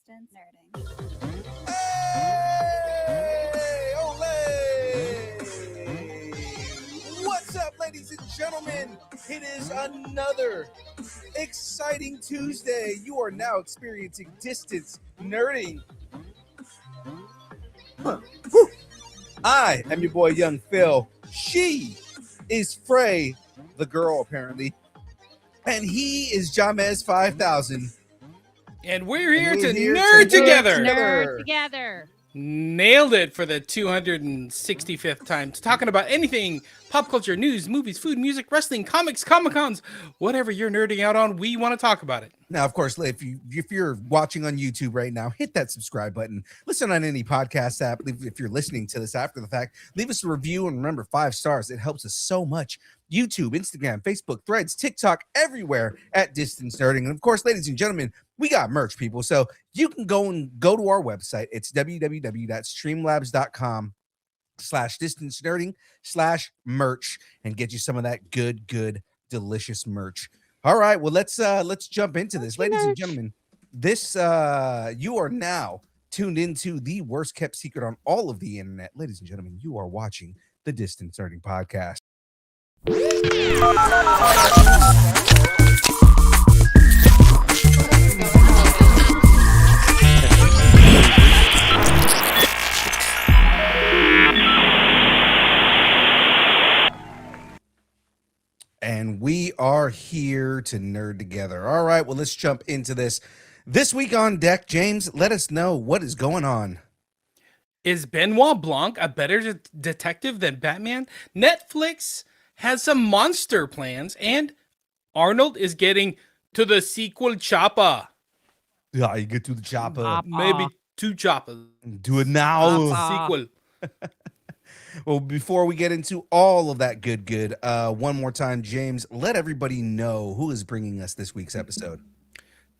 distance nerding. Hey! Olay! What's up, ladies and gentlemen? It is another exciting Tuesday. You are now experiencing distance nerding. I am your boy, Young Phil. She is Frey, the girl, apparently. And he is Jamez 5000. And we're here to nerd together. Nerd together. Nailed it for the 265th time. Talking about anything pop culture, news, movies, food, music, wrestling, comics, Comic-Cons, whatever you're nerding out on, we want to talk about it. Now, of course, if you're watching on YouTube right now, hit that subscribe button. Listen on any podcast app. If you're listening to this after the fact, leave us a review and remember 5 stars. It helps us so much. YouTube, Instagram, Facebook, Threads, TikTok, everywhere at Distance Nerding. And of course, ladies and gentlemen, we got merch, people. So you can go to our website. It's www.streamlabs.com/distance nerding/merch and get you some of that good, delicious merch. All right, well, let's jump into this. Ladies and gentlemen, this you are now tuned into the worst kept secret on all of the internet. Ladies and gentlemen, you are watching the Distance Nerding Podcast. And we are here to nerd together. All right, well, let's jump into this. This week on deck, James, let us know what is going on. Is Benoit Blanc a better detective than Batman? Netflix has some monster plans, and Arnold is getting to the sequel chopper. Yeah, you get to the chopper. Maybe 2 choppers. Do it now. Sequel. Well, before we get into all of that good, one more time, James, let everybody know who is bringing us this week's episode.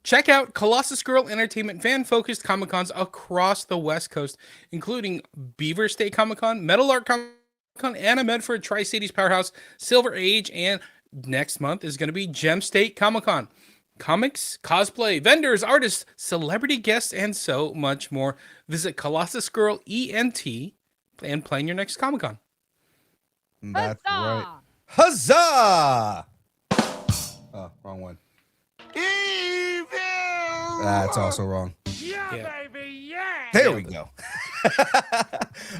Check out Colossus Girl Entertainment fan-focused Comic-Cons across the West Coast, including Beaver State Comic-Con, Metal Art Comic-Con, Anna Medford, Tri-Cities Powerhouse, Silver Age, and next month is going to be Gem State Comic-Con. Comics, cosplay, vendors, artists, celebrity guests, and so much more. Visit Colossus Girl ENT and plan your next Comic-Con. That's Huzzah! right. Huzzah! Oh, wrong one. Evil! That's also wrong. Yeah. Baby, yeah! There we go.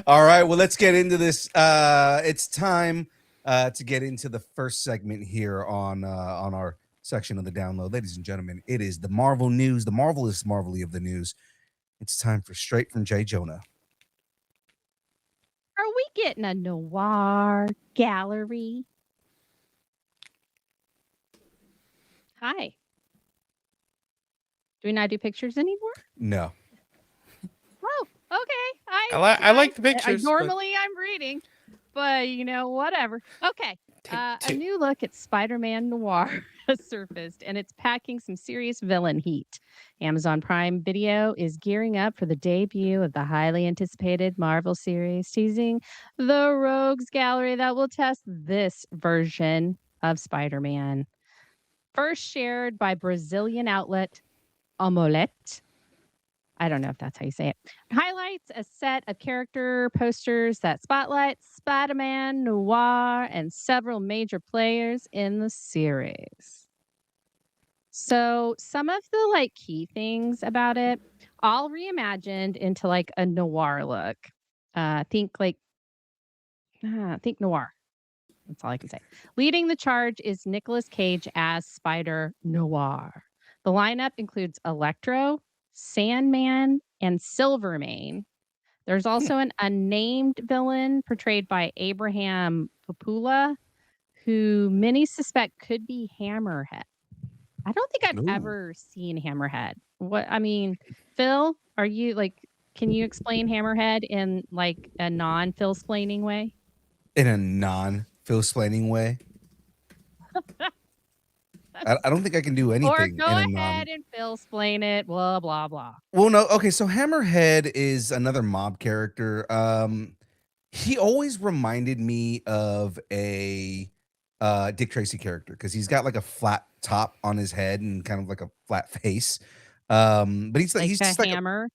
All right, well, let's get into this. It's time to get into the first segment here on our section of the download. Ladies and gentlemen, it is the Marvel news, the marvelous marvelly of the news. It's time for Straight from J. Jonah. Are we getting a noir gallery? Hi. Do we not do pictures anymore? No. Oh, okay. I like the pictures. Normally I'm reading, but whatever. Okay. A new look at Spider-Man Noir has surfaced, and it's packing some serious villain heat. Amazon Prime Video is gearing up for the debut of the highly anticipated Marvel series, teasing the Rogues Gallery that will test this version of Spider-Man. First shared by Brazilian outlet Omelette. I don't know if that's how you say it. Highlights a set of character posters that spotlight Spider-Man, Noir, and several major players in the series. So some of the key things about it, all reimagined into a noir look. Think noir. That's all I can say. Leading the charge is Nicolas Cage as Spider Noir. The lineup includes Electro, Sandman, and Silvermane. There's also an unnamed villain portrayed by Abraham Popula, who many suspect could be Hammerhead. I don't think I've ever seen Hammerhead. Phil, are you can you explain Hammerhead in a non-Phil-splaining way? In a non-Phil-splaining way? I don't think I can do anything. Or go ahead and Phil-splain it, blah, blah, blah. Well, no. Okay, so Hammerhead is another mob character. He always reminded me of a Dick Tracy character because he's got a flat top on his head and kind of a flat face. But he's Like he's a just like hammer.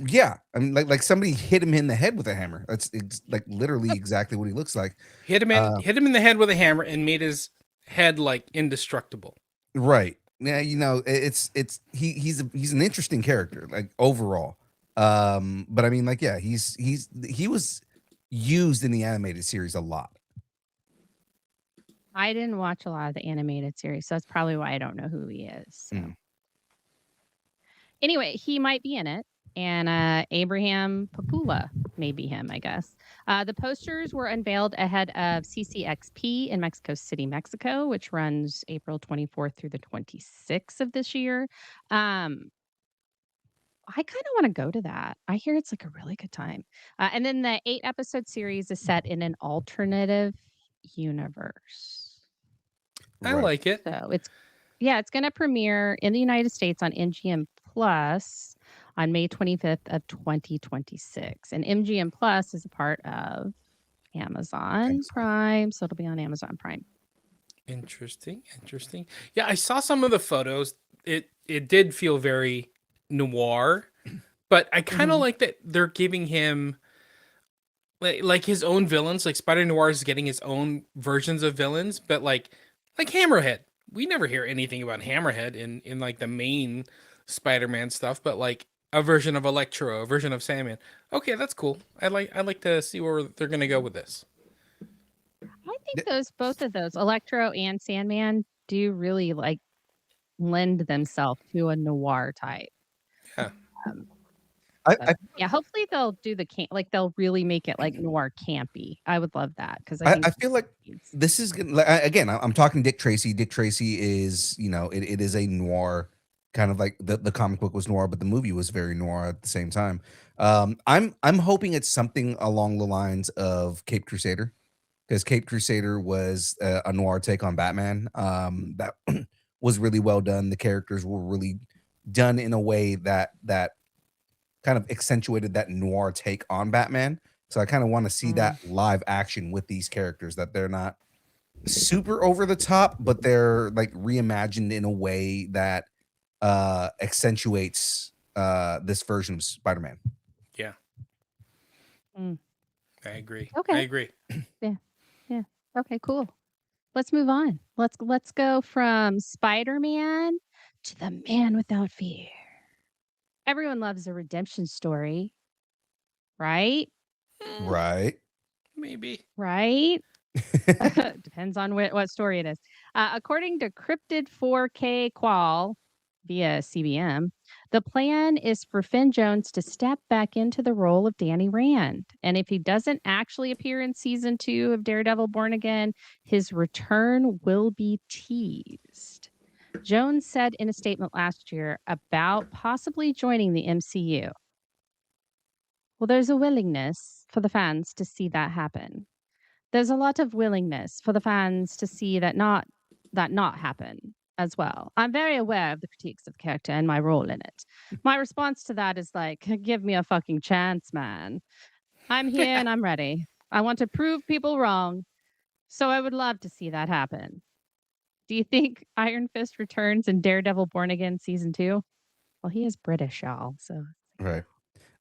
yeah, I mean, like somebody hit him in the head with a hammer. That's like literally exactly what he looks like. Hit him Uh, in the head with a hammer and made his head like indestructible. right. Yeah, he's an interesting character, like overall. But I mean, like, yeah, he was used in the animated series a lot. I didn't watch a lot of the animated series, so that's probably why I don't know who he is. So. Mm. Anyway, he might be in it. And Abraham Papula may be him, I guess. The posters were unveiled ahead of CCXP in Mexico City, Mexico, which runs April 24th through the 26th of this year. I kind of want to go to that. I hear it's like a really good time. And then the 8-episode series is set in an alternative universe. I Right. like it. So it's going to premiere in the United States on MGM Plus on May 25th of 2026. And MGM Plus is a part of Amazon Prime, so it'll be on Amazon Prime. Interesting. Yeah, I saw some of the photos. It did feel very noir, but I kind of like that they're giving him like his own villains. Like Spider Noir is getting his own versions of villains, but like Hammerhead. We never hear anything about Hammerhead in like the main Spider-Man stuff, but like a version of Electro, a version of Sandman. Okay, that's cool. I like to see where they're gonna go with this. I think both of those, Electro and Sandman, do really like lend themselves to a noir type. Yeah. Yeah, hopefully they'll do they'll really make it like noir campy. I would love that because I feel like this is again. I'm talking Dick Tracy. Dick Tracy is it is a noir kind of like the comic book was noir, but the movie was very noir at the same time. I'm hoping it's something along the lines of Cape Crusader, because Cape Crusader was a noir take on Batman. That was really well done. The characters were really done in a way that kind of accentuated that noir take on Batman. So I kind of want to see that live action with these characters, that they're not super over the top, but they're like reimagined in a way that accentuates this version of Spider-Man. Yeah. I agree. Okay. I agree. Yeah. Okay, cool. Let's move on. Let's go from Spider-Man to the Man Without Fear. Everyone loves a redemption story, right? Right. Maybe. Right? Depends on what story it is. According to Cryptid 4K Qual via CBM, the plan is for Finn Jones to step back into the role of Danny Rand. And if he doesn't actually appear in season 2 of Daredevil Born Again, his return will be teased. Jones said in a statement last year about possibly joining the MCU. Well, there's a willingness for the fans to see that happen. There's a lot of willingness for the fans to see that not happen as well. I'm very aware of the critiques of the character and my role in it. My response to that is like, give me a fucking chance, man. I'm here and I'm ready. I want to prove people wrong. So I would love to see that happen. Do you think Iron Fist returns in Daredevil Born Again season 2? Well, he is British, y'all. So Right.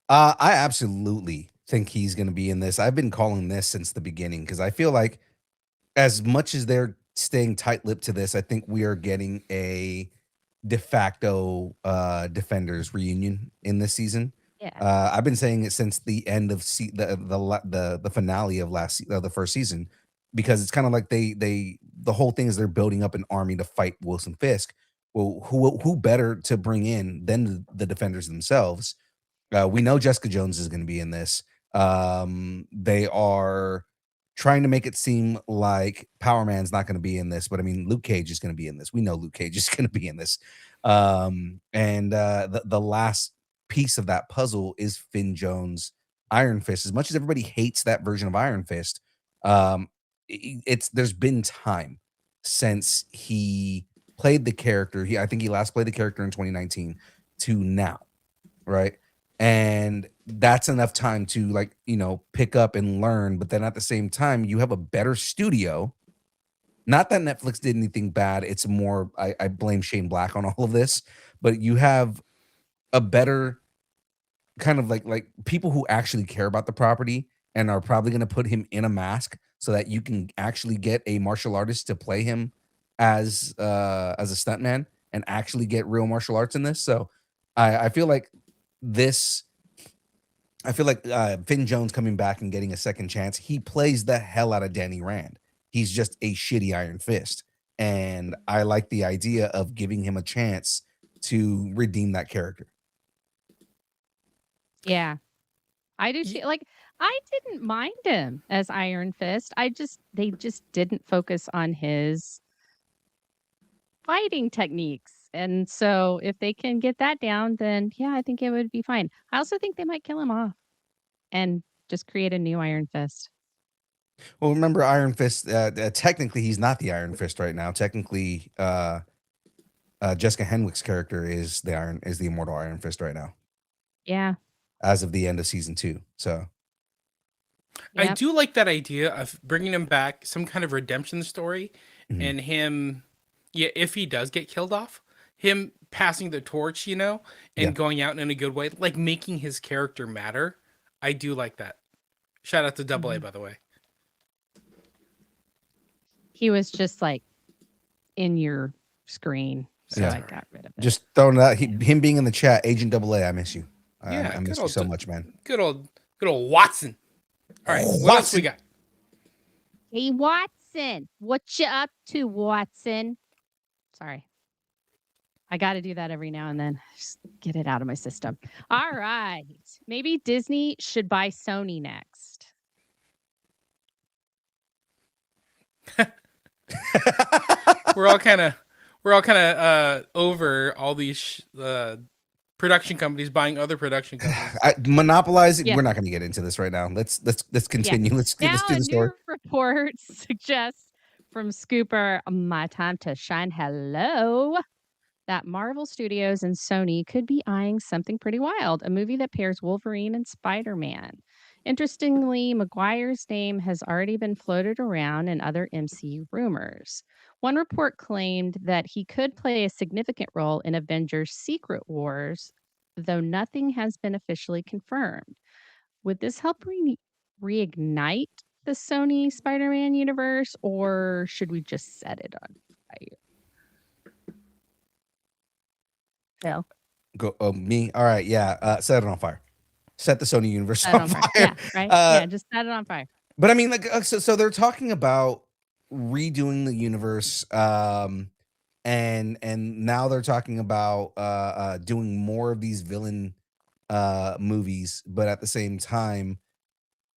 I absolutely think he's going to be in this. I've been calling this since the beginning because I feel like as much as they're staying tight-lipped to this, I think we are getting a de facto Defenders reunion in this season. yeah. I've been saying it since the end of the finale of the first season, because it's kind of like the whole thing is they're building up an army to fight Wilson Fisk. Well, who better to bring in than the Defenders themselves? We know Jessica Jones is going to be in this. They are trying to make it seem like Power Man's not going to be in this, but I mean, Luke Cage is going to be in this. We know Luke Cage is going to be in this. And the last piece of that puzzle is Finn Jones' Iron Fist. As much as everybody hates that version of Iron Fist, there's been time since he played the character. I think he last played the character in 2019 to now, right? And that's enough time to pick up and learn. But then at the same time, you have a better studio Not that Netflix did anything bad. It's more I blame Shane Black on all of this, but you have a better kind of like people who actually care about the property and are probably going to put him in a mask so that you can actually get a martial artist to play him as a stuntman and actually get real martial arts in this. So I feel like this I feel like Finn Jones coming back and getting a second chance. He plays the hell out of Danny Rand. He's just a shitty Iron Fist. And I like the idea of giving him a chance to redeem that character. Yeah. I do too. Like, I didn't mind him as Iron Fist. They just didn't focus on his fighting techniques. And so if they can get that down, then yeah, I think it would be fine. I also think they might kill him off and just create a new Iron Fist. Well, remember Iron Fist, technically he's not the Iron Fist right now. Technically, Jessica Henwick's character is the immortal Iron Fist right now. Yeah. As of the end of season 2. So I Yep. do like that idea of bringing him back, some kind of redemption story, and him, if he does get killed off, him passing the torch, and going out in a good way, like making his character matter. I do like that. Shout out to Double A, by the way. He was just like in your screen. So Yeah. I got rid of it. just throwing that him being in the chat, Agent Double A, I miss you. Yeah, I miss you so much, man. Good old Watson. All right, what else we got? Hey, Watson, what you up to, Watson? Sorry. I got to do that every now and then. Just get it out of my system. All right. Maybe Disney should buy Sony next. We're all kind of over all these production companies buying other production companies. Monopolizing. Yeah. We're not going to get into this right now. Let's continue. Yeah. Let's Now do a the story. new report suggests from Scooper, My Time to Shine, hello, that Marvel Studios and Sony could be eyeing something pretty wild, a movie that pairs Wolverine and Spider-Man. Interestingly, Maguire's name has already been floated around in other MCU rumors. One report claimed that he could play a significant role in Avengers Secret Wars, though nothing has been officially confirmed. Would this help reignite the Sony Spider-Man universe, or should we just set it on fire? Phil? Go me. All right, yeah. Set it on fire. Set the Sony universe Set it on fire. Yeah, right? Yeah, just set it on fire. But I mean, like, so they're talking about redoing the universe, and now they're talking about doing more of these villain movies, but at the same time,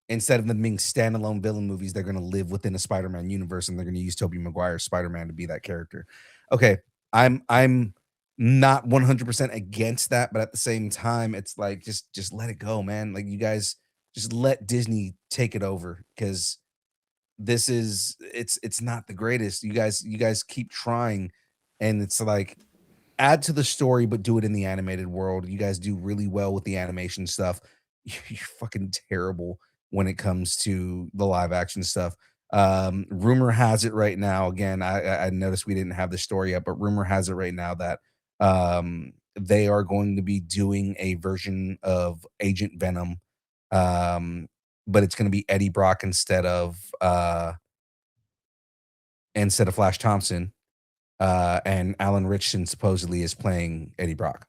instead of them being standalone villain movies, they're going to live within a Spider-Man universe, and they're going to use Tobey Maguire's Spider-Man to be that character. Okay, I'm not 100% against that, but at the same time, it's like just let it go, man. Like, you guys just let Disney take it over, because this is it's not the greatest. You guys keep trying, and it's like, add to the story, but do it in the animated world. You guys do really well with the animation stuff. You're fucking terrible when it comes to the live action stuff. Rumor has it right now, again, I noticed we didn't have the story yet, but rumor has it right now that they are going to be doing a version of Agent Venom, but it's going to be Eddie Brock instead of Flash Thompson, and Alan Ritchson supposedly is playing Eddie Brock.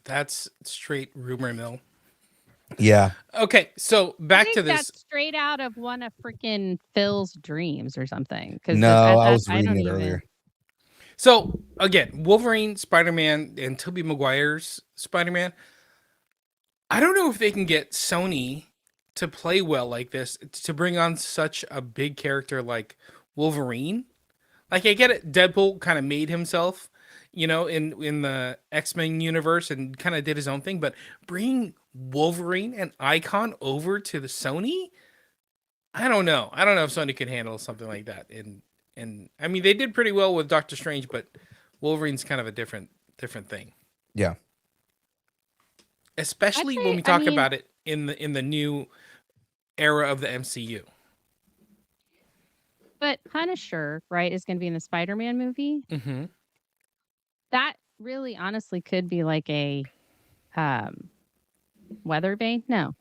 That's straight rumor mill. Yeah. Okay, so back to this. That's straight out of one of freaking Phil's dreams or something. No, I was reading it earlier. So again, Wolverine, Spider-Man, and Tobey Maguire's Spider-Man. I don't know if they can get Sony to play well like this, to bring on such a big character like Wolverine. Like, I get it, Deadpool kind of made himself, in the X-Men universe and kind of did his own thing, but bringing Wolverine and Icon over to the Sony, I don't know. I don't know if Sony could handle something like that. And I mean, they did pretty well with Doctor Strange, but Wolverine's kind of a different thing. Yeah. Especially when we talk about it in the new era of the MCU. But Punisher, right, is going to be in the Spider-Man movie. Mm-hmm. That really, honestly, could be like a Weatherby. No,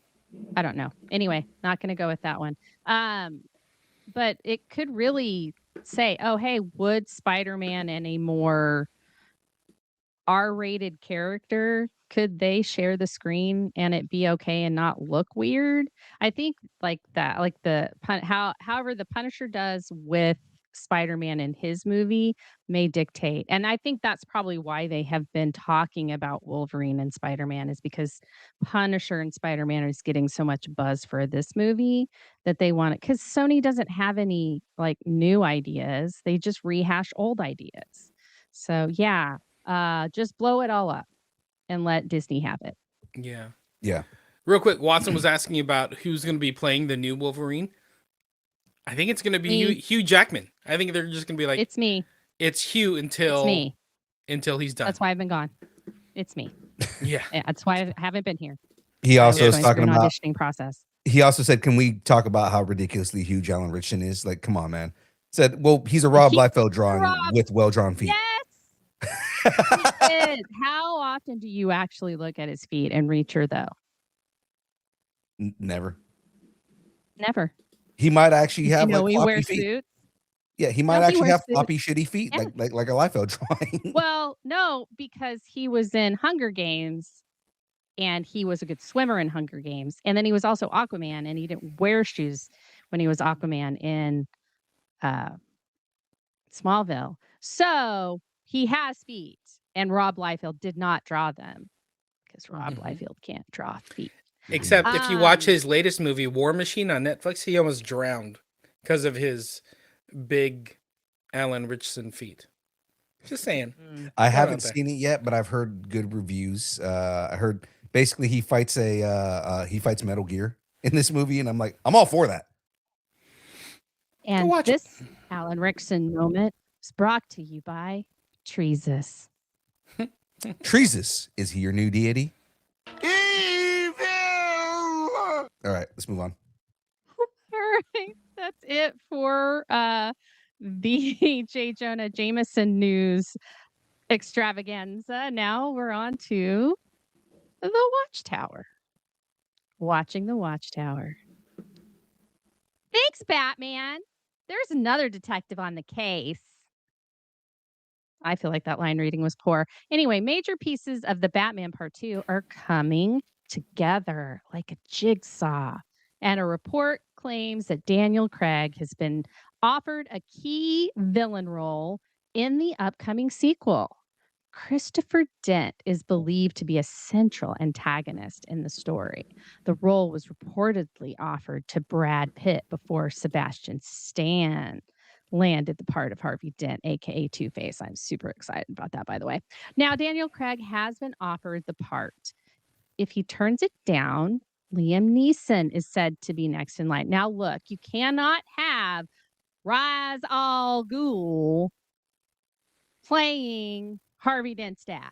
I don't know. Anyway, not going to go with that one. But it could really say, oh, hey, would Spider-Man and a more R-rated character, could they share the screen and it be okay and not look weird? I think like that, like however the Punisher does with Spider-Man in his movie may dictate. And I think that's probably why they have been talking about Wolverine and Spider-Man, is because Punisher and Spider-Man is getting so much buzz for this movie that they want it, because Sony doesn't have any like new ideas. They just rehash old ideas. So yeah, just blow it all up and let Disney have it. Yeah. Yeah. Real quick, Watson was asking about who's going to be playing the new Wolverine. I think it's going to be Hugh Jackman. I think they're just going to be like, it's me. It's Hugh until he's done. That's why I've been gone. It's me. Yeah. That's why I haven't been here. He also was talking an about auditioning process. He also said, "Can we talk about how ridiculously huge Alan Ritchson is? Like, come on, man." Said, "Well, he's a Rob Liefeld drawing with well-drawn feet." Yes. He is. How often do you actually look at his feet and Reacher though? Never. Never. He might actually have he floppy wears feet. suits. Yeah, he might actually have floppy, shitty feet, like a Liefeld drawing. Well, no, because he was in Hunger Games, and he was a good swimmer in Hunger Games, and then he was also Aquaman, and he didn't wear shoes when he was Aquaman in Smallville. So he has feet, and Rob Liefeld did not draw them because Rob Liefeld can't draw feet. Except if you watch his latest movie, War Machine, on Netflix, he almost drowned because of his big Alan Ritchson feet. Just saying. I haven't seen it yet, but I've heard good reviews. I heard basically he fights Metal Gear in this movie, and I'm like, I'm all for that. And this Alan Ritchson moment is brought to you by Treezus. Treezus, is he your new deity? All right, let's move on. All right, that's it for the J. Jonah Jameson news extravaganza. Now we're on to the Watchtower. Watching the Watchtower. Thanks, Batman. There's another detective on the case. I feel like that line reading was poor. Anyway, major pieces of the Batman Part 2 are coming together like a jigsaw. And a report claims that Daniel Craig has been offered a key villain role in the upcoming sequel. Christopher Dent is believed to be a central antagonist in the story. The role was reportedly offered to Brad Pitt before Sebastian Stan landed the part of Harvey Dent, aka Two-Face. I'm super excited about that, by the way. Now, Daniel Craig has been offered the part. If he turns it down, Liam Neeson is said to be next in line. Now, look, you cannot have Ra's al Ghul playing Harvey Dent's dad.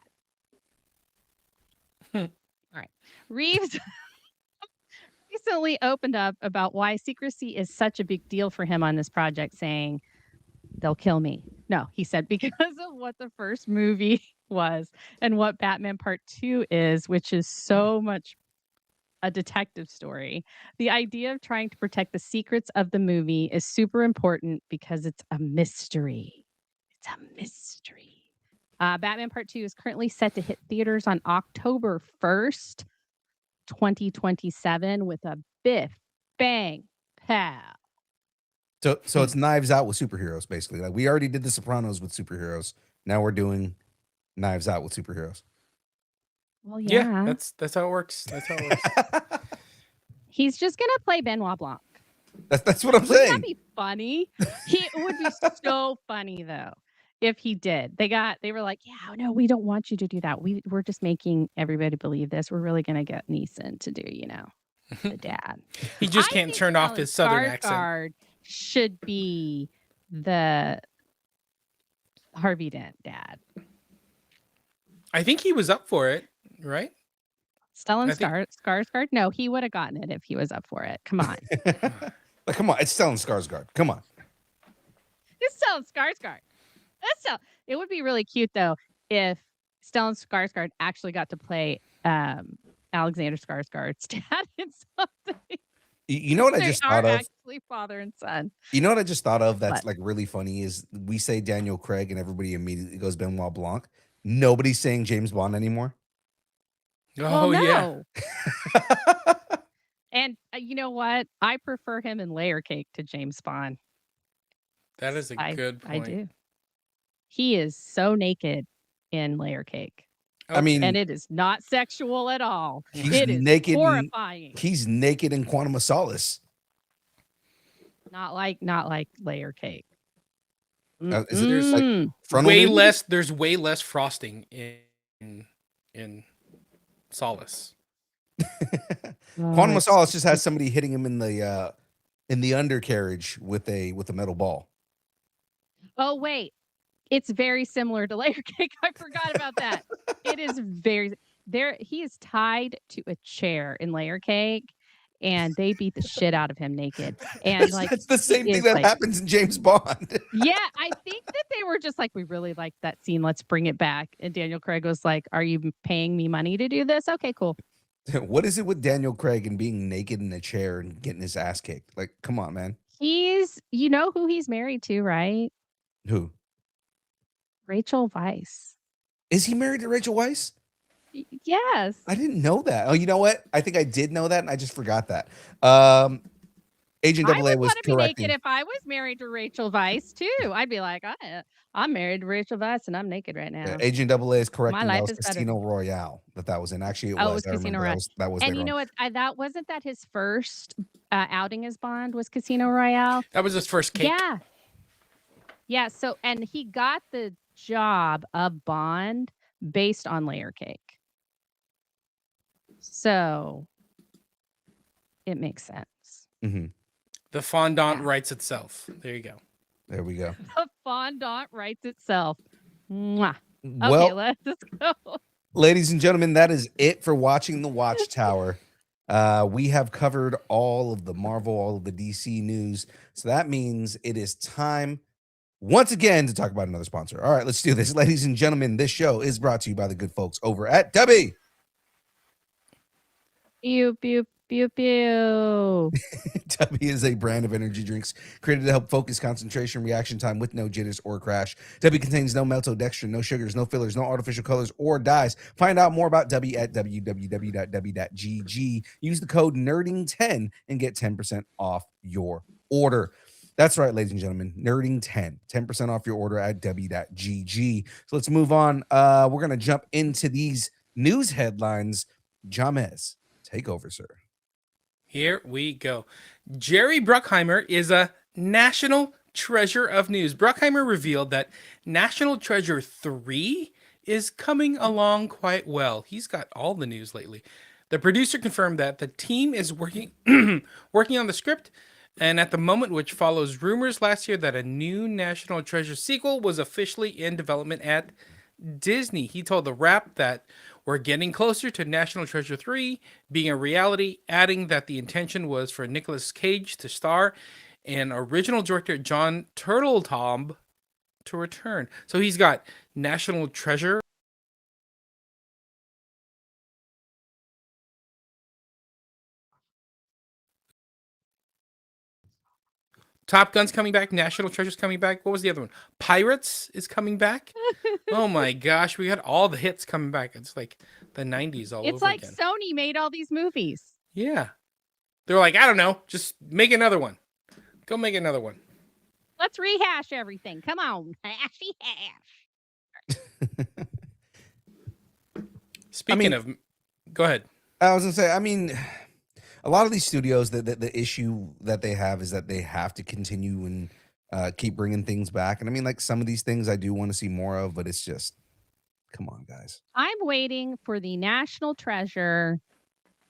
All right. Reeves recently opened up about why secrecy is such a big deal for him on this project, saying, "They'll kill me." No, he said, because of what the first movie was and what Batman Part 2 is, which is so much a detective story. The idea of trying to protect the secrets of the movie is super important because it's a mystery. It's a mystery. Batman Part 2 is currently set to hit theaters on October 1st, 2027 with a biff, bang, pow. So it's Knives Out with superheroes, basically. Like, we already did The Sopranos with superheroes. Now we're doing Knives Out with superheroes. Well, yeah. That's how it works. That's how it works. He's just gonna play Benoit Blanc. That's what I'm saying. Wouldn't that be funny? It would be so funny though if he did. They were like, yeah, no, we don't want you to do that. We're just making everybody believe this. We're really gonna get Neeson to do, the dad. He just can't turn off his southern accent. Should be the Harvey Dent dad. I think he was up for it, right? Stellan Skarsgård? No, he would have gotten it if he was up for it. Come on. Come on. It's Stellan Skarsgård. Come on. It's Stellan Skarsgård. It would be really cute though if Stellan Skarsgård actually got to play Alexander Skarsgård's dad in something. You know what I They just are thought of? actually father and son. You know what I just thought of that's What? like really funny is we say Daniel Craig and everybody immediately goes Benoit Blanc. Nobody's saying James Bond anymore. Oh, Well, yeah. no. And you know what? I prefer him in Layer Cake to James Bond. That is a good I point. do. He is so naked in Layer Cake. I mean, And it is not sexual at all. he's It is naked. horrifying. He's naked in Quantum of Solace. Not like Layer Cake. Is it like Mm. frontal way nudity? less. There's way less frosting in Solace. Quantum of it's- Solace just has somebody hitting him in the undercarriage with a metal ball. Oh wait, it's very similar to Layer Cake. I forgot about that. It is very there. He is tied to a chair in Layer Cake, and they beat the shit out of him naked. And like That's the same he thing is, that like- happens in James Bond. yeah, I think that they were just like, we really like that scene. Let's bring it back. And Daniel Craig was like, "Are you paying me money to do this? Okay, cool." What is it with Daniel Craig and being naked in a chair and getting his ass kicked? Like, come on, man. You know who he's married to, right? Who Rachel Weisz. is he married to? Rachel Weisz? Yes. I didn't know that. Oh, you know what? I think I did know that, and I just forgot that. Agent I AA would was want to be correcting. naked if I was married to Rachel Weisz too. I'd be like, I'm married to Rachel Weisz and I'm naked right now. Agent AA is correcting. life That was is better. Casino Royale that was in. Actually, it Oh, it was. was I Casino remember Royale. that was And later you know on. what? That wasn't that his first outing as Bond was Casino Royale. That was his first cake. Yeah. Yeah. So, and he got the job of Bond based on Layer Cake. So it makes sense. Mhm. The fondant Yeah. writes itself. There you go. There we go. The fondant writes itself. Mwah. Okay, Well, let's go. ladies and gentlemen, that is it for watching the Watchtower. We have covered all of the Marvel, all of the DC news. So that means it is time once again to talk about another sponsor. All right, let's do this. Ladies and gentlemen, this show is brought to you by the good folks over at Debbie. Pew, pew, pew, pew. Debbie is a brand of energy drinks created to help focus concentration, reaction time with no jitters or crash. Debbie contains no maltodextrin, no sugars, no fillers, no artificial colors or dyes. Find out more about Debbie at www.debbie.gg. Use the code NERDING10 and get 10% off your order. That's right, ladies and gentlemen, Nerding10, 10% off your order at debbie.gg. So let's move on. We're going to jump into these news headlines. Jamez, take over, sir. Here we go. Jerry Bruckheimer is a national treasure of news. Bruckheimer revealed that National Treasure 3 is coming along quite well. He's got all the news lately. The producer confirmed that the team is working working on the script, and at the moment, which follows rumors last year that a new National Treasure sequel was officially in development at Disney. He told The Wrap that we're getting closer to National Treasure 3 being a reality, adding that the intention was for Nicolas Cage to star and original director John Turteltaub to return. So he's got National Treasure. Top Gun's coming back. National Treasure's coming back. What was the other one? Pirates is coming back. Oh my gosh, we got all the hits coming back. It's like the 90s all It's over like again. Sony made all these movies. Yeah. They're like, I don't know, just make another one. Go make another one. Let's rehash everything. Come on. Hashy hash. Speaking of, go ahead. I was going to say, I mean, a lot of these studios, the issue that they have is that they have to continue and keep bringing things back. And I mean, like some of these things I do want to see more of, but it's just, come on, guys. I'm waiting for the National Treasure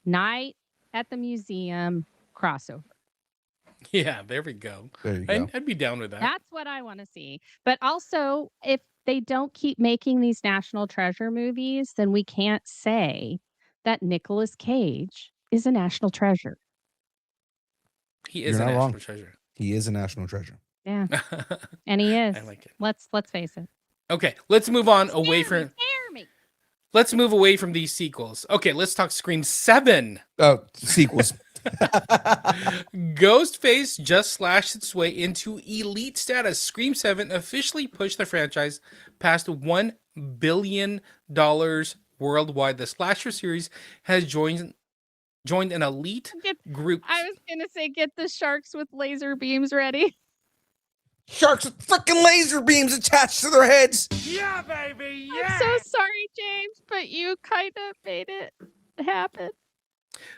Night at the Museum crossover. Yeah, there we go. There you go. I'd be down with that. That's what I want to see. But also, if they don't keep making these National Treasure movies, then we can't say that Nicolas Cage is a national treasure. He is You're a not national wrong. treasure. He is a national treasure. Yeah, and he is. I like it. Let's face it. Okay, let's move on away Scare from. me. Let's move away from these sequels. Okay, let's talk Scream 7. Oh, sequels. Ghostface just slashed its way into elite status. Scream 7 officially pushed the franchise past $1 billion worldwide. The slasher series has joined an elite group. I was gonna say, get the sharks with laser beams ready. Sharks with freaking laser beams attached to their heads. Yeah, baby. Yeah. I'm so sorry, James, but you kind of made it happen.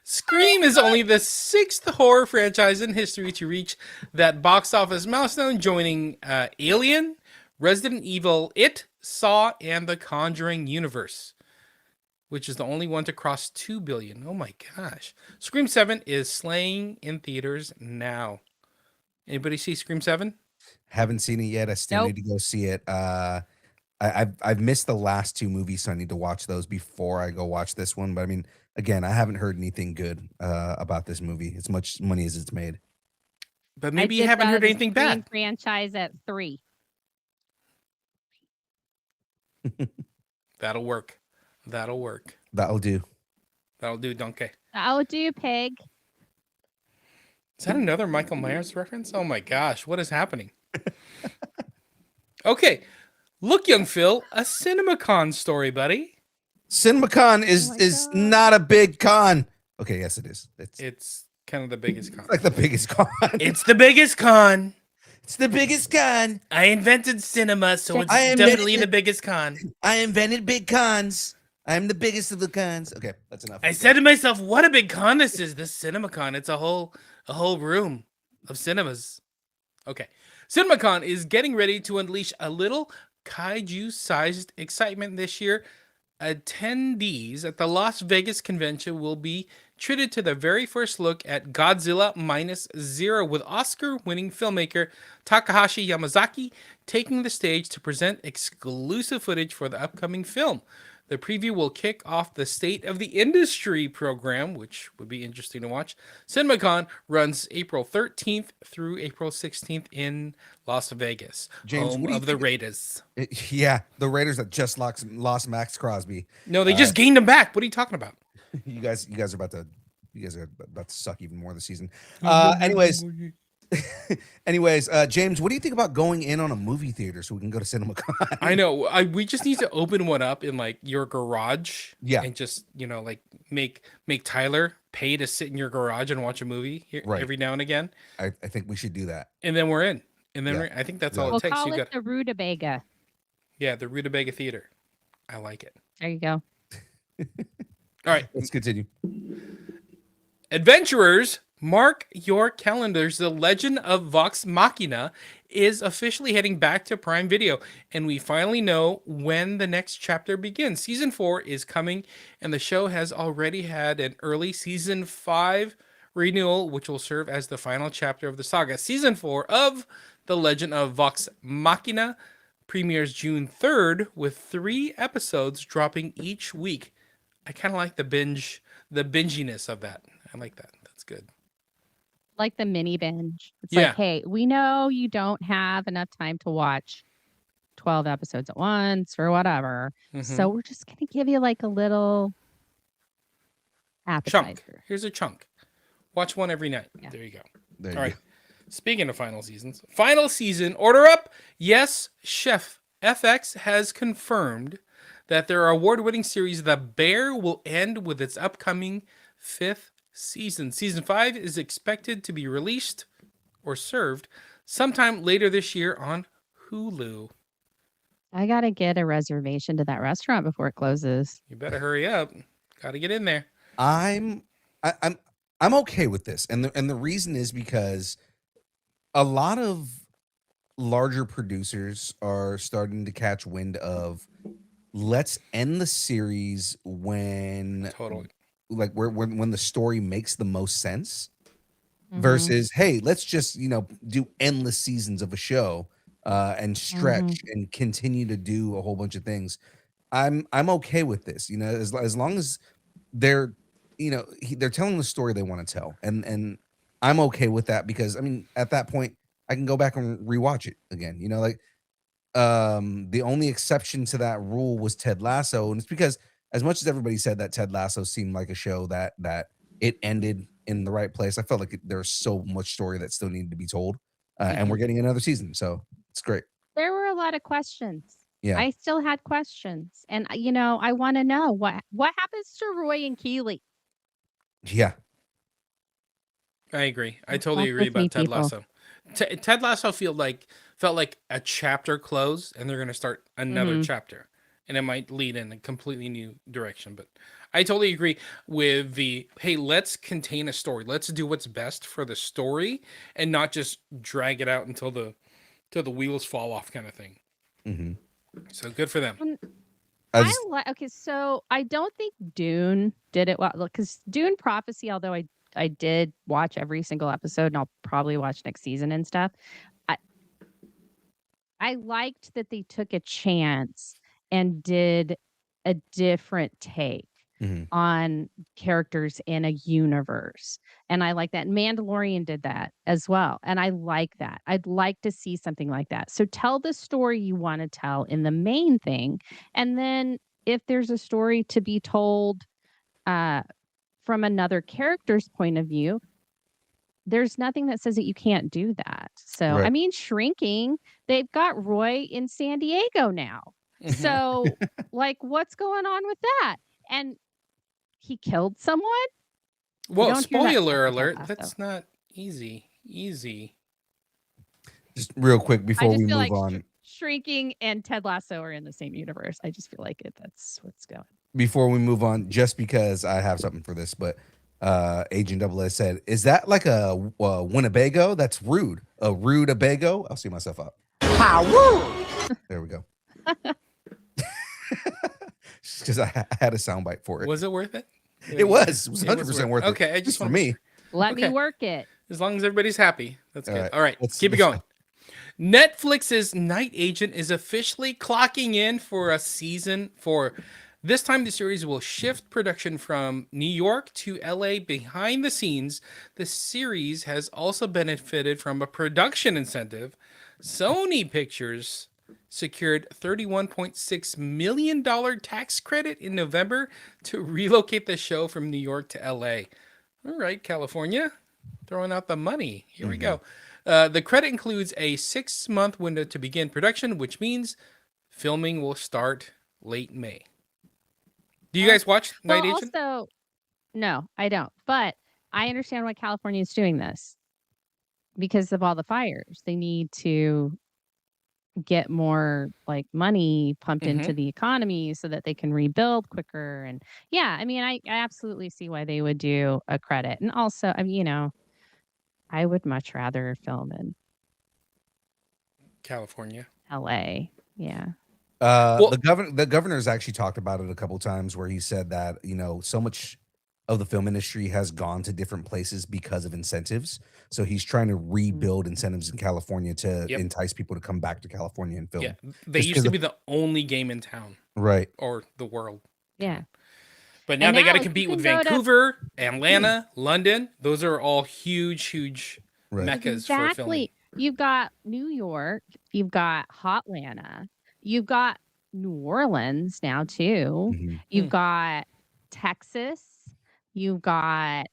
Scream is only the 6th horror franchise in history to reach that box office milestone, joining Alien, Resident Evil, It, Saw, and the Conjuring universe, which is the only one to cross 2 billion. Oh my gosh. Scream 7 is slaying in theaters now. Anybody see Scream 7? Haven't seen it yet. I still need to go see it. I've missed the last 2 movies, so I need to watch those before I go watch this one. But I mean, again, I haven't heard anything good about this movie. As much money as it's made. But maybe you haven't heard anything bad. Franchise at 3. That'll work. That'll work. That'll do. That'll do, donkey. That'll do, pig. Is that another Michael Myers reference? Oh my gosh, what is happening? Okay, look, young Phil, a CinemaCon story, buddy. CinemaCon is not a big con. Okay, yes, it is. It's kind of the biggest con. Like the biggest con. It's the biggest con. It's the biggest con. I invented cinema, so it's definitely the biggest con. I invented big cons. I'm the biggest of the cons. Okay, that's enough. I said to myself, what a big con this is, this CinemaCon. It's a whole room of cinemas. Okay. CinemaCon is getting ready to unleash a little kaiju-sized excitement this year. Attendees at the Las Vegas convention will be treated to the very first look at Godzilla -0, with Oscar-winning filmmaker Takahashi Yamazaki taking the stage to present exclusive footage for the upcoming film. The preview will kick off the State of the Industry program, which would be interesting to watch. CinemaCon runs April 13th through April 16th in Las Vegas, James, home of the Raiders. Yeah, the Raiders that just lost Max Crosby. No, they just gained him back. What are you talking about? You guys are about to suck even more this season. Anyways, James, what do you think about going in on a movie theater so we can go to CinemaCon? I know. We just need to open one up in like your garage. Yeah. And just, like make Tyler pay to sit in your garage and watch a movie every now and again. I think we should do that. And then we're in. And then I think that's all it takes. We'll call it the Rutabaga. Yeah, the Rutabaga Theater. I like it. There you go. All right. Let's continue. Adventurers, mark your calendars. The Legend of Vox Machina is officially heading back to Prime Video, and we finally know when the next chapter begins. Season 4 is coming, and the show has already had an early Season 5 renewal, which will serve as the final chapter of the saga. Season 4 of The Legend of Vox Machina premieres June 3rd, with 3 episodes dropping each week. I kind of like the binginess of that. I like that. That's good. Like the mini binge. It's like, hey, we know you don't have enough time to watch 12 episodes at once or whatever. So we're just going to give you like a little appetizer. Chunk. Here's a chunk. Watch one every night. Yeah. There you go. All right. Speaking of final seasons, final season, order up. Yes, Chef FX has confirmed that their award-winning series, The Bear, will end with its upcoming 5th season. Season 5 is expected to be released or served sometime later this year on Hulu. I got to get a reservation to that restaurant before it closes. You better hurry up. Got to get in there. I'm okay with this. And the reason is because a lot of larger producers are starting to catch wind of, let's end the series when like when the story makes the most sense, versus, hey, let's just do endless seasons of a show and stretch and continue to do a whole bunch of things. I'm okay with this, as long as they're they're telling the story they want to tell, and I'm okay with that, because I mean, at that point, I can go back and rewatch it again. You know, like the only exception to that rule was Ted Lasso, and it's because as much as everybody said that Ted Lasso seemed like a show that it ended in the right place, I felt like there's so much story that still needed to be told, and we're getting another season, so it's great. There were a lot of questions. Yeah. I still had questions, and I want to know what happens to Roy and Keeley. Yeah. I agree. I What's totally up agree with me, about Ted people? Lasso. Ted Lasso felt like a chapter closed, and they're going to start another chapter, and it might lead in a completely new direction. But I totally agree with hey, let's contain a story. Let's do what's best for the story, and not just drag it out until the wheels fall off, kind of thing. Mm-hmm. So good for them. Okay, so I don't think Dune did it well, because Dune Prophecy, although I did watch every single episode, and I'll probably watch next season and stuff. I liked that they took a chance and did a different take on characters in a universe. And I like that. Mandalorian did that as well. And I like that. I'd like to see something like that. So tell the story you want to tell in the main thing. And then if there's a story to be told from another character's point of view, there's nothing that says that you can't do that. So, Right. I mean, Shrinking, they've got Roy in San Diego now. So, like, what's going on with that? And he killed someone? Well, don't hear that spoiler stuff alert, about that's not easy. Just real quick I before just we feel move like on. Shrinking and Ted Lasso are in the same universe. I just feel like that's what's going. Before we move on, just because I have something for this, but Agent Double S said, "Is that like a Winnebago? That's rude. A rude Abago." I'll see myself up. How rude! There we go. Because I had a soundbite for it. Was it worth it? It was 100% worth it. Okay, I just for want me. Let Okay. me work it. As long as everybody's happy, that's All good. right, All right, let's keep it move going. Netflix's Night Agent is officially clocking in for a season 4. This time, the series will shift production from New York to LA behind the scenes. The series has also benefited from a production incentive. Sony Pictures secured $31.6 million tax credit in November to relocate the show from New York to LA. All right, California, throwing out the money. Here we go. The credit includes a 6-month window to begin production, which means filming will start late May. Do you guys watch Night Agent? Also, no, I don't. But I understand why California is doing this because of all the fires. They need to get more like money pumped into the economy so that they can rebuild quicker. And yeah, I mean, I absolutely see why they would do a credit. And also, I mean, I would much rather film in California. LA. Yeah. The governor's actually talked about it a couple times where he said that, so much of the film industry has gone to different places because of incentives. So he's trying to rebuild incentives in California to entice people to come back to California and film. Yeah, they used to be the only game in town. Right. Or the world. Yeah. But now they got to compete with Vancouver, Atlanta, London. Those are all huge meccas for filming. You've got New York, you've got Hotlanta, you've got New Orleans now too. You've got Texas, you've got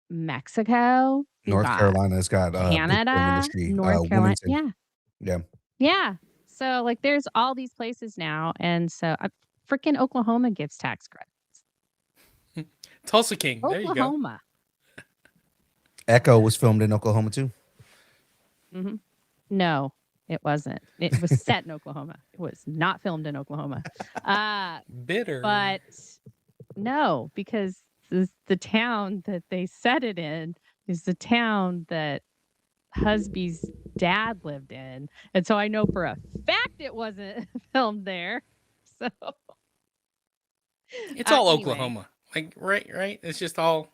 Mexico, North Carolina's got Canada, North Carolina. Yeah. So like there's all these places now, and so freaking Oklahoma gives tax credits. Tulsa King. There you go. Oklahoma. Echo was filmed in Oklahoma too. No, it wasn't. It was set in Oklahoma. It was not filmed in Oklahoma. Bitter. But no, because the town that they set it in is the town that Husby's dad lived in. And so I know for a fact it wasn't filmed there. So it's all Oklahoma. Like right? It's just all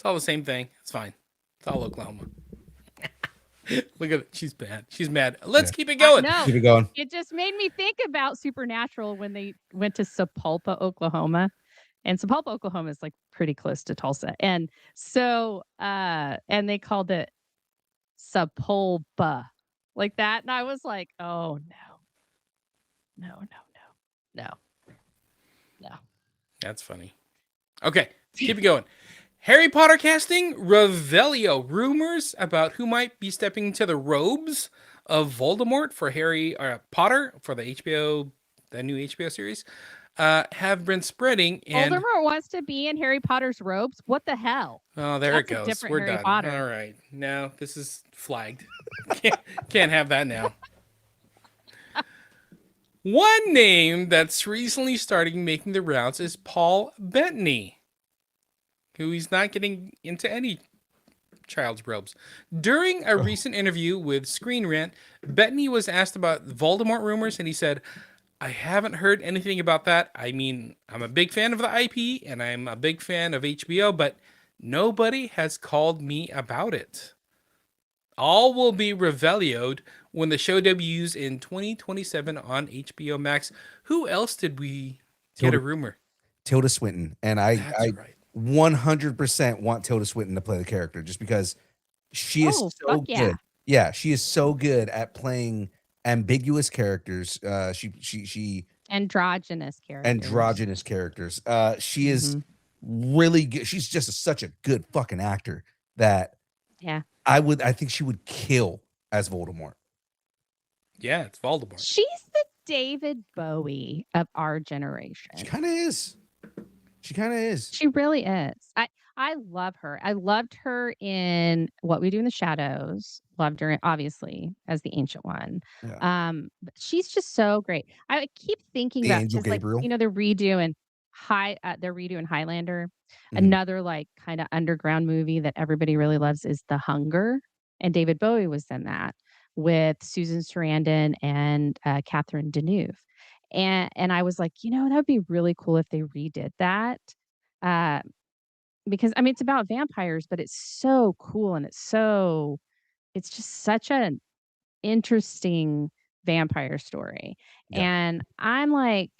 the same thing. It's fine. It's all Oklahoma. Look at it. She's bad. She's mad. Let's keep it going. Keep it going. It just made me think about Supernatural when they went to Sapulpa, Oklahoma. And Sapulpa, Oklahoma is like pretty close to Tulsa. And so and they called it Sepulpa, like that. And I was like, oh no. That's funny. Okay, keep it going. Harry Potter casting, Revelio. Rumors about who might be stepping into the robes of Voldemort for Harry Potter for the new HBO series, have been spreading. And Voldemort wants to be in Harry Potter's robes. What the hell? oh, there That's it a goes. different We're Harry done. Potter. All right, no, this is flagged. Can't have that now. One name that's recently starting making the rounds is Paul Bettany, who he's not getting into any child's robes. During a recent interview with Screen Rant, Bettany was asked about Voldemort rumors, and he said, I haven't heard anything about that. I mean, I'm a big fan of the IP, and I'm a big fan of HBO, but nobody has called me about it. All will be revelioed when the show debuts in 2027 on HBO Max. Who else did we get a rumor? Tilda Swinton. And I Right. 100% want Tilda Swinton to play the character just because she is so good. Yeah, she is so good at playing ambiguous characters. She androgynous characters. She is really good. She's just such a good fucking actor that I think she would kill as Voldemort. Yeah, it's Voldemort. She's the David Bowie of our generation. She kind of is. She really is. I love her. I loved her in What We Do in the Shadows. Loved her, obviously, as the Ancient One. Yeah. But she's just so great. I keep thinking The about Angel Gabriel. Like, they're redoing Highlander. Another like kind of underground movie that everybody really loves is The Hunger, and David Bowie was in that with Susan Sarandon and Catherine Deneuve. And I was like, that would be really cool if they redid that. Because I mean, it's about vampires, but it's so cool and it's just such an interesting vampire story. Yeah. And I'm like,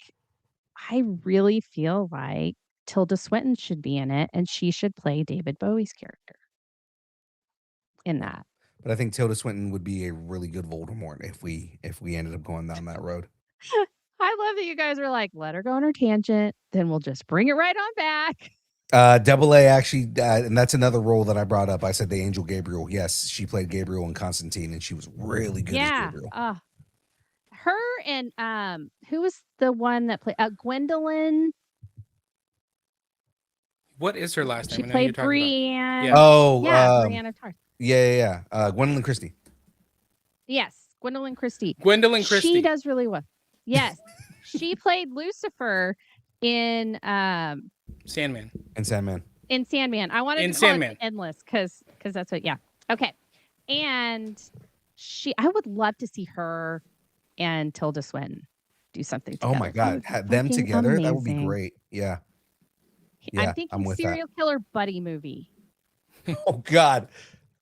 I really feel like Tilda Swinton should be in it, and she should play David Bowie's character in that. But I think Tilda Swinton would be a really good Voldemort if we ended up going down that road. I love that you guys are like, let her go on her tangent, then we'll just bring it right on back. Double A actually, and that's another role that I brought up. I said the Angel Gabriel. Yes, she played Gabriel in Constantine, and she was really good as Gabriel. Her and who was the one that played Gwendolyn? What is her last name? She played Brienne. Yeah. Brienne of Tarth. Yeah. Gwendolyn Christie. Yes, Gwendolyn Christie. She does really well. Yes, she played Lucifer in Sandman. In Sandman. I wanted to call it Endless because that's what. Yeah. Okay. And I would love to see her and Tilda Swinton do something together. Oh my God, have them together? Amazing. That would be great. Yeah. I'm thinking serial killer buddy movie. Oh God,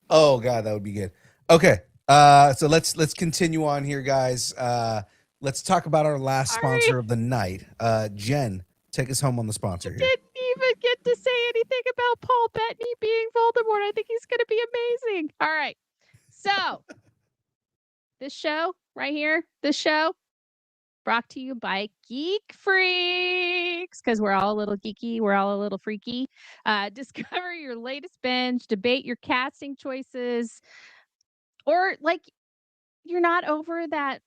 that would be good. Okay, so let's continue on here, guys. Let's talk about our last sponsor of the night. Jen, take us home on the sponsor here. Didn't even get to say anything about Paul Bettany being Voldemort. I think he's going to be amazing. All right, so this show right here, brought to you by Geek Freaks, because we're all a little geeky, we're all a little freaky. Discover your latest binge, debate your casting choices, or like you're not over that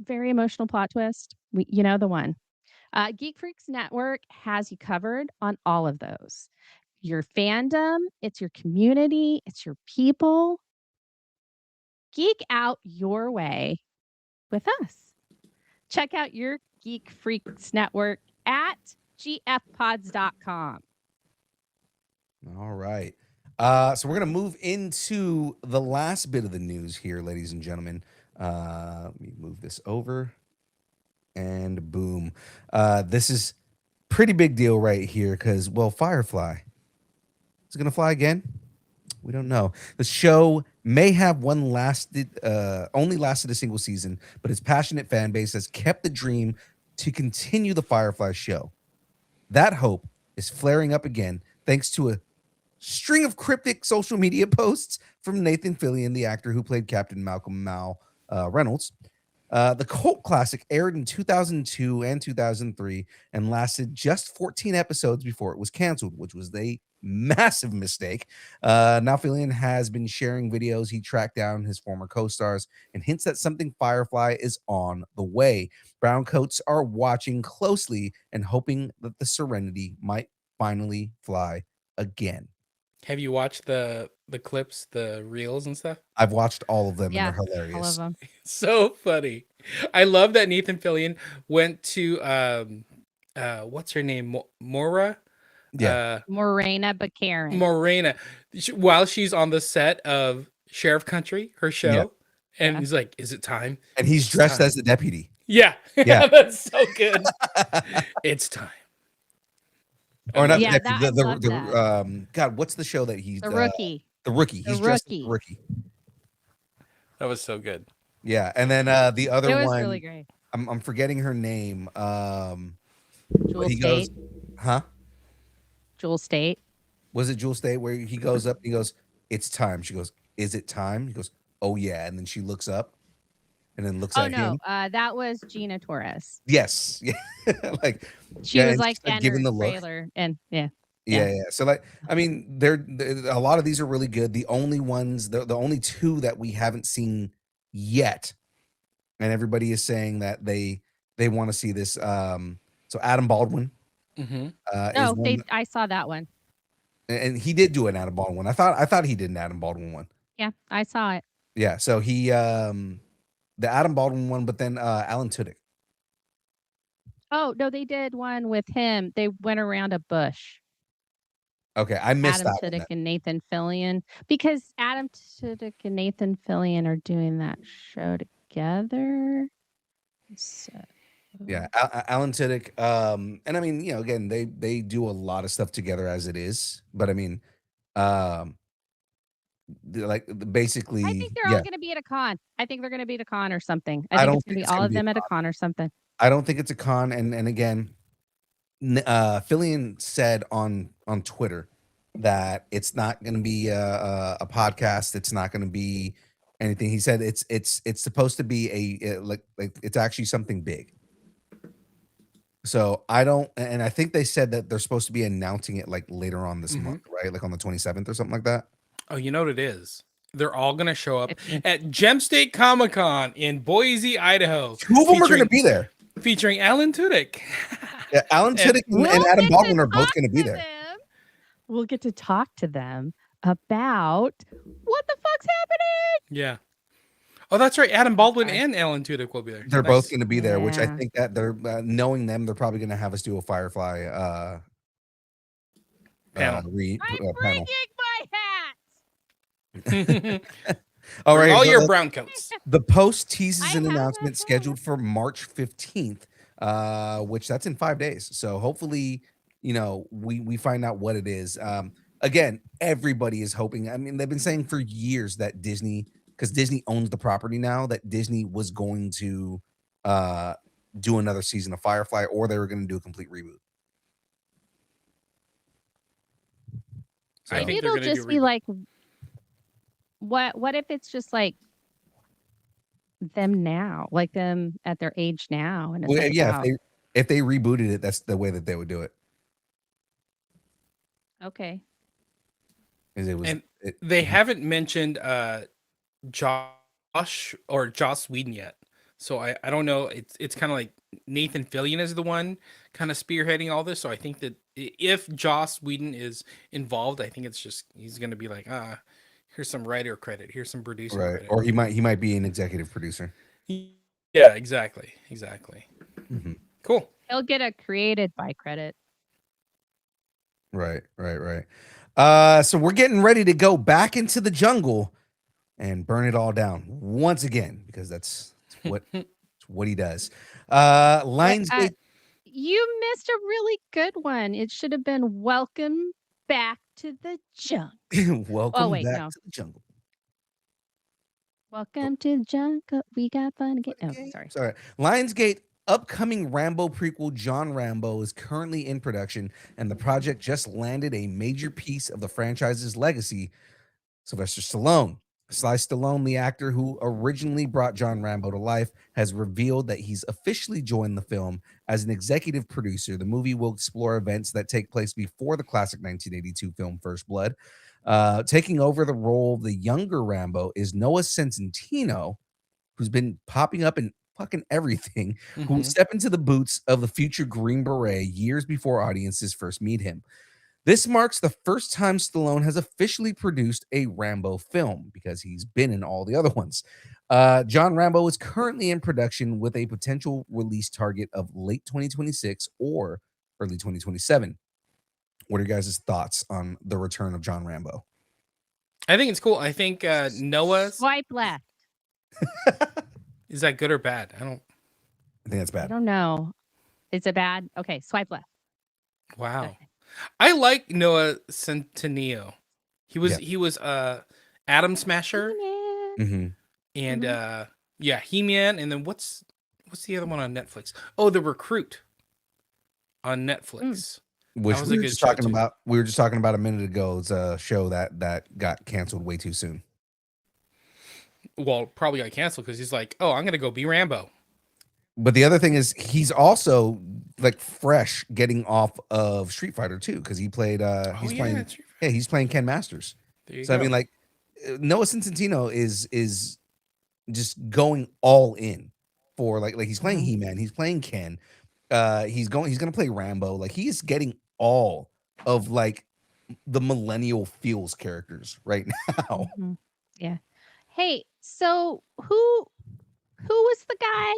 very emotional plot twist. The one. Geek Freaks Network has you covered on all of those. Your fandom, it's your community, it's your people. Geek out your way with us. Check out your Geek Freaks Network at gfpods.com. All right. So we're going to move into the last bit of the news here, ladies and gentlemen. Let me move this over. And boom. This is pretty big deal right here because, Firefly. Is it going to fly again? We don't know. The show may have only lasted a single season, but its passionate fan base has kept the dream to continue the Firefly show. That hope is flaring up again thanks to a string of cryptic social media posts from Nathan Fillion, the actor who played Captain Malcolm Reynolds. The cult classic aired in 2002 and 2003 and lasted just 14 episodes before it was canceled, which was a massive mistake. Now Fillion has been sharing videos he tracked down his former co-stars and hints that something Firefly is on the way. Browncoats are watching closely and hoping that the Serenity might finally fly again. Have you watched the clips, the reels and stuff? I've watched all of them Yeah, and they're hilarious. all of them. So funny. I love that Nathan Fillion went to what's her name? Mora? Yeah. Morena Baccarin. Morena. While she's on the set of Sheriff Country, her show. Yeah. And Yeah. he's like, is it time? And he's It's dressed time. as the deputy. Yeah. Yeah. That's so good. It's time. Or not Yeah, the deputy, I love that. God, what's the show that he's The Rookie. The Rookie. The He's dressed as the Rookie. Rookie. That was so good. Yeah, and then the other It was one, really great. I'm forgetting her name. Jewel he State. goes, huh? Jewel State. Was it Jewel State where he goes up? He goes, "It's time." She goes, "Is it time?" He goes, "Oh yeah," and then she looks up, and then looks Oh at no, him. that was Gina Torres. Yes, yeah, like She yeah, was and like she's, in giving her the look. trailer, and yeah. Yeah. So like, I mean, they're a lot of these are really good. The only ones, the only two that we haven't seen yet, and everybody is saying that they want to see this. So Adam Baldwin, Mm-hmm. is No, one, I saw that one. and he did do an Adam Baldwin one. I thought he did an Adam Baldwin one. Yeah, I saw it. Yeah. So he the Adam Baldwin one, but then Alan Tudyk. Oh no, they did one with him. They went around a bush. Okay, I missed Adam that one Tudyk then. and Nathan Fillion, because Adam Tudyk and Nathan Fillion are doing that show together. So Yeah, Alan Tudyk. And I mean, again, they do a lot of stuff together as it is, but I mean, like basically, I think they're all going to be at a con. I think they're going to be at a con or something. I I think don't it's going think to be it's all gonna of be a them at a con. con or something. I don't think it's a con. And again, Fillion said on Twitter that it's not going to be a podcast. It's not going to be anything. He said it's supposed to be like it's actually something big. So I don't, and I think they said that they're supposed to be announcing it like later on this month, right? Like on the 27th or something like that. Oh, you know what it is? They're all going to show up It's- at Gem State Comic Con in Boise, Idaho. Two of them are going to featuring- be there. Featuring Alan Tudyk. Yeah, Alan Tudyk and Adam get Baldwin to are both talk going to be to there. them. We'll get to talk to them about what the fuck's happening. Yeah. Oh, that's right. Adam Baldwin Okay. and Alan Tudyk will be there. They're Nice. both going to be there, which I Yeah. think that they're knowing them, they're probably going to have us do a Firefly Panel. I'm panel. bringing my hat. All right, All your the, brown coats. the post teases I an have announcement a scheduled for March 15th, which that's in 5 days. So hopefully, we find out what it is. Again, everybody is hoping. I mean, they've been saying for years that Disney, because Disney owns the property now, that Disney was going to do another season of Firefly, or they were going to do a complete reboot. I So- think It'll they're gonna just do be reboot. like, what if it's just like them now, like them at their age now, and it's Well, like, yeah, wow, if they rebooted it, that's the way that they would do it. okay. Is it was And it, They haven't mentioned Josh or Joss Whedon yet. So I don't know. It's kind of like Nathan Fillion is the one kind of spearheading all this. So I think that if Joss Whedon is involved, I think it's just he's going to be like, here's some writer credit, here's some producer right, credit. or he might be an executive producer. Yeah, exactly. Mhm. Cool. He'll get a created by credit. Right. So we're getting ready to go back into the jungle and burn it all down once again, because that's what he does. Lionsgate. You missed a really good one. It should have been welcome back to the jungle. Welcome wait, back no. to the jungle. Welcome to the jungle. We got fun again. Oh, sorry. Sorry. Lionsgate upcoming Rambo prequel, John Rambo, is currently in production, and the project just landed a major piece of the franchise's legacy, Sylvester Stallone. Sly Stallone, the actor who originally brought John Rambo to life, has revealed that he's officially joined the film as an executive producer. The movie will explore events that take place before the classic 1982 film First Blood. Taking over the role of the younger Rambo is Noah Centineo, who's been popping up in fucking everything, who will step into the boots of the future Green Beret years before audiences first meet him. This marks the first time Stallone has officially produced a Rambo film, because he's been in all the other ones. John Rambo is currently in production with a potential release target of late 2026 or early 2027. What are your guys' thoughts on the return of John Rambo? I think it's cool. I think Noah's Swipe left. is that good or bad? I think that's I bad. don't know. Is it bad? Okay, swipe left. Wow. Okay. I like Noah Centineo. He was Atom Smasher He-Man. and He-Man, and then what's the other one on Netflix? Oh, The Recruit on Netflix. Which was we a were good just show, talking too. about. We were just talking about a minute ago. It's a show that got canceled way too soon. Well, probably got canceled because he's like, oh, I'm gonna go be Rambo. But the other thing is, he's also like fresh getting off of Street Fighter 2, because he played. He's playing. that's right. Yeah, he's playing Ken Masters. There you So go. I mean, like, Noah Centineo is just going all in for like he's playing He-Man, he's playing Ken, he's gonna play Rambo. Like, he's getting all of like the millennial feels characters right now. Mhm. Yeah. Hey, so who was the guy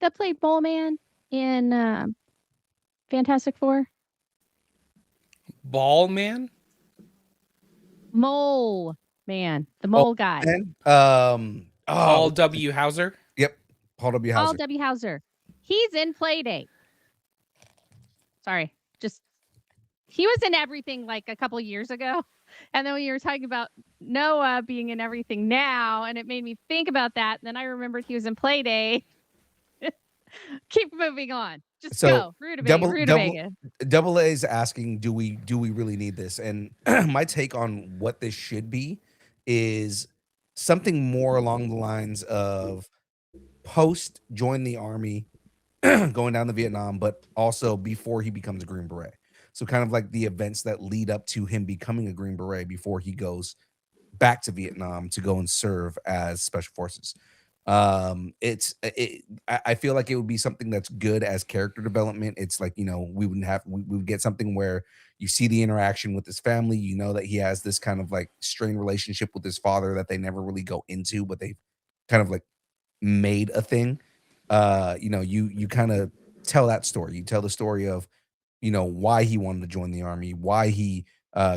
that played Mole Man in Fantastic Four? Ball Man. Mole Man, the mole guy. And Paul W. Hauser. Yep, Paul W. Paul Hauser. W. Hauser. He's in Playdate. Sorry, just he was in everything like a couple years ago, and then when you were talking about Noah being in everything now, and it made me think about that. And then I remembered he was in Playdate. Keep moving on. Just So, go. Rutabaga. Double A is asking, do we really need this? And my take on what this should be is something more along the lines of post join the army, going down to Vietnam, but also before he becomes a Green Beret. So kind of like the events that lead up to him becoming a Green Beret before he goes back to Vietnam to go and serve as Special Forces. I feel like it would be something that's good as character development. It's like, we would get something where you see the interaction with his family, that he has this kind of like strained relationship with his father that they never really go into, but they kind of like made a thing. You kind of tell that story. You tell the story of why he wanted to join the army, why he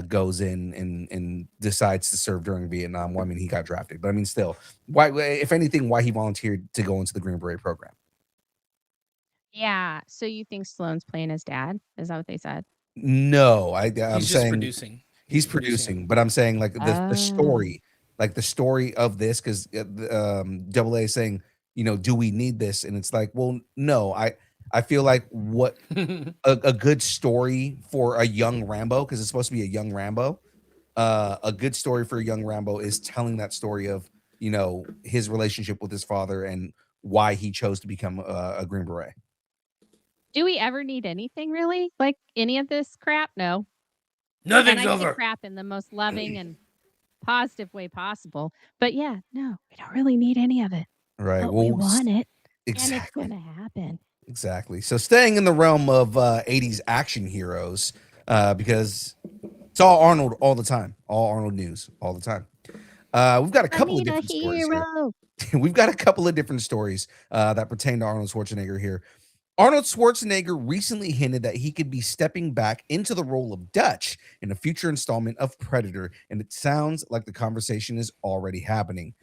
goes in and decides to serve during Vietnam. Well, I mean, he got drafted, but I mean, still, why, if anything, why he volunteered to go into the Green Beret program. Yeah. So you think Stallone's playing his dad? Is that what they said? No, I'm He's just saying producing. he's producing, but I'm saying like the story, like the story of this, because Double A is saying, do we need this? And it's like, well, no, I feel like what a good story for a young Rambo, because it's supposed to be a young Rambo. A good story for a young Rambo is telling that story of, his relationship with his father and why he chose to become a Green Beret. Do we ever need anything really? Like any of this crap? No. Nothing's and I say over. crap in the most loving and positive way possible. But yeah, no, we don't really need any of it. Right. But we want it. Exactly. And it's going to happen. Exactly. So staying in the realm of 80s action heroes, because it's all Arnold all the time, all Arnold news all the time. We've got a couple of different stories here. We've got a couple of different stories that pertain to Arnold Schwarzenegger here. Arnold Schwarzenegger recently hinted that he could be stepping back into the role of Dutch in a future installment of Predator, and it sounds like the conversation is already happening.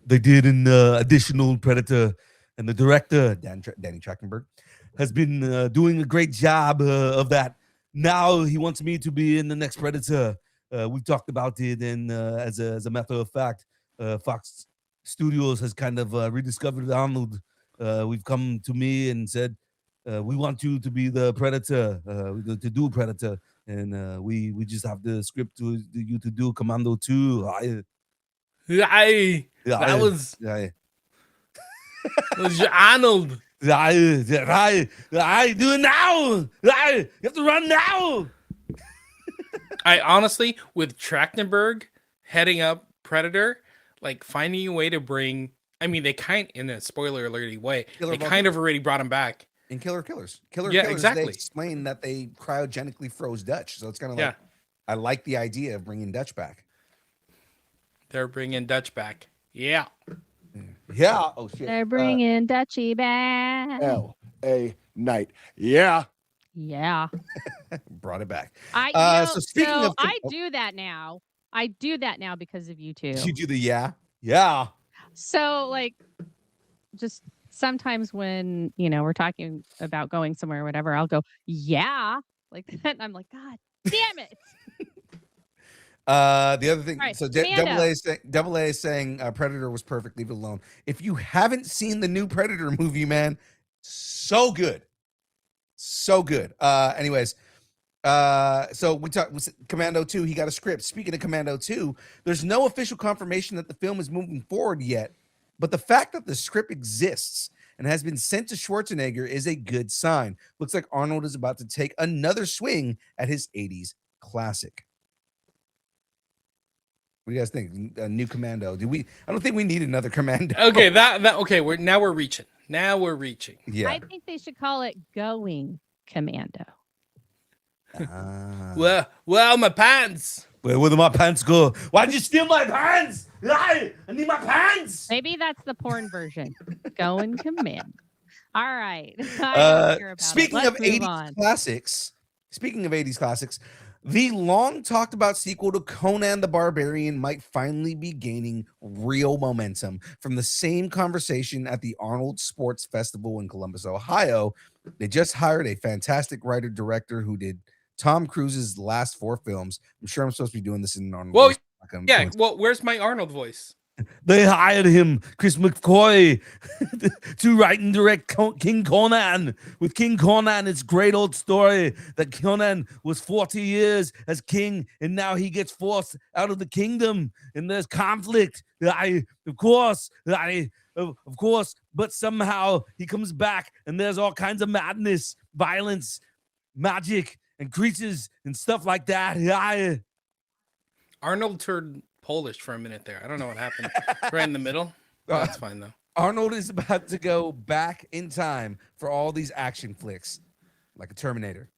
They did an additional Predator, and the director, Danny Trachtenberg, has been doing a great job of that. Now he wants me to be in the next Predator. We've talked about it, and as a matter of fact, Fox Studios has kind of rediscovered Arnold we've come to me and said, we want you to be the Predator, to do Predator. And we just have the script to you to do Commando 2. Aye, that was Arnold. Do it now. You have to run now. I honestly, with Trachtenberg heading up Predator, like finding a way to bring. I mean, they kind in a spoiler alerty way. They kind of already brought him back in Killer Killers. Exactly. They explain that they cryogenically froze Dutch, so it's kind of like I like the idea of bringing Dutch back. They're bringing Dutch back. Yeah. Oh shit. They're bringing Dutchy back. L.A. Night. Yeah. Brought it back. I I do that now. I do that now because of you two. You do the yeah. So like, just sometimes when we're talking about going somewhere or whatever, I'll go like that, and I'm like, God damn it. The other thing, right, so Double A is saying Predator was perfect. Leave it alone. If you haven't seen the new Predator movie, man, so good. Anyways, so we talked Commando 2. He got a script. Speaking of Commando 2, there's no official confirmation that the film is moving forward yet, but the fact that the script exists and has been sent to Schwarzenegger is a good sign. Looks like Arnold is about to take another swing at his 80s classic. What do you guys think? A new Commando? I don't think we need another Commando. Okay, okay. We're reaching. Now we're reaching. Yeah. I think they should call it Going Commando. Well, my pants. Where did my pants go? Why'd you steal my pants? I need my pants. Maybe that's the porn version. Going Commando. All right. Speaking of 80s classics, the long talked about sequel to Conan the Barbarian might finally be gaining real momentum from the same conversation at the Arnold Sports Festival in Columbus, Ohio. They just hired a fantastic writer-director who did Tom Cruise's last 4 films. I'm sure I'm supposed to be doing this in Arnold. Well, yeah. Well, where's my Arnold voice? They hired him, Chris McCoy, to write and direct King Conan. With King Conan, it's a great old story that Conan was 40 years as king, and now he gets forced out of the kingdom, and there's conflict. Of course, but somehow he comes back, and there's all kinds of madness, violence, magic, and creatures, and stuff like that. Arnold turned Polish for a minute there. I don't know what happened. Right in the middle. Oh, that's fine though. Arnold is about to go back in time for all these action flicks, like a Terminator.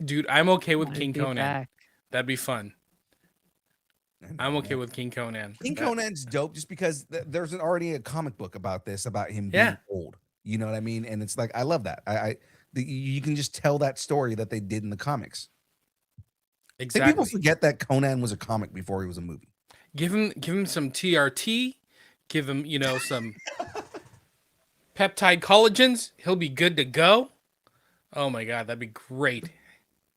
Dude, I'm okay with King Conan. Back. That'd be fun. I'm okay with King Conan. Conan's dope just because there's already a comic book about him being old. You know what I mean? And it's like, I love that. You can just tell that story that they did in the comics. Exactly. I think people forget that Conan was a comic before he was a movie. Give him some TRT. Give him, some peptide collagens. He'll be good to go. Oh my God, that'd be great.